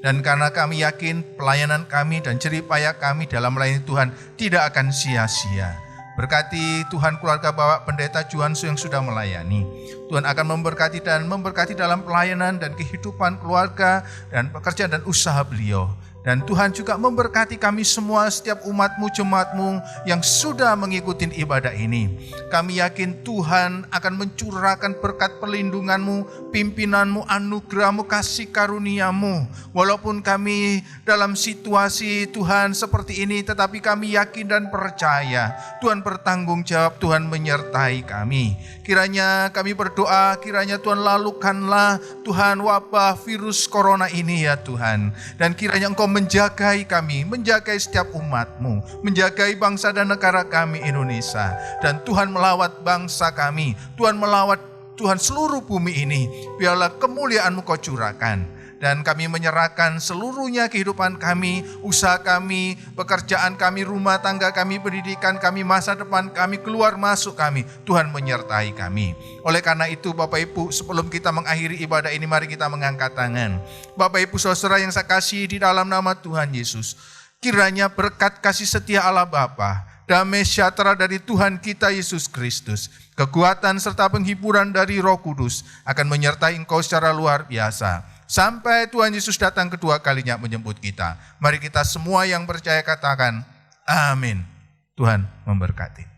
Dan karena kami yakin pelayanan kami dan jerih payah kami dalam melayani Tuhan tidak akan sia-sia. Berkati Tuhan keluarga Bapak Pendeta Juansu yang sudah melayani. Tuhan akan memberkati dan memberkati dalam pelayanan dan kehidupan keluarga dan pekerjaan dan usaha beliau. Dan Tuhan juga memberkati kami semua, setiap umat-Mu, jemaat-Mu yang sudah mengikuti ibadah ini. Kami yakin Tuhan akan mencurahkan berkat perlindungan-Mu, pimpinan-Mu, anugerah-Mu, kasih karunia-Mu. Walaupun kami dalam situasi Tuhan seperti ini, tetapi kami yakin dan percaya Tuhan bertanggung jawab, Tuhan menyertai kami. Kiranya kami berdoa, kiranya Tuhan lalukanlah Tuhan wabah virus corona ini ya Tuhan. Dan kiranya Engkau menjagai kami, menjagai setiap umat-Mu, menjagai bangsa dan negara kami Indonesia. Dan Tuhan melawat bangsa kami, Tuhan melawat Tuhan seluruh bumi ini. Biarlah kemuliaan-Mu Kau curahkan. Dan kami menyerahkan seluruhnya kehidupan kami, usaha kami, pekerjaan kami, rumah tangga kami, pendidikan kami, masa depan kami, keluar masuk kami. Tuhan menyertai kami. Oleh karena itu Bapak Ibu, sebelum kita mengakhiri ibadah ini, mari kita mengangkat tangan. Bapak Ibu saudara yang saya kasihi di dalam nama Tuhan Yesus, kiranya berkat kasih setia Allah Bapa, damai sejahtera dari Tuhan kita Yesus Kristus, kekuatan serta penghiburan dari Roh Kudus akan menyertai engkau secara luar biasa. Sampai Tuhan Yesus datang kedua kalinya menjemput kita. Mari kita semua yang percaya katakan, amin. Tuhan memberkati.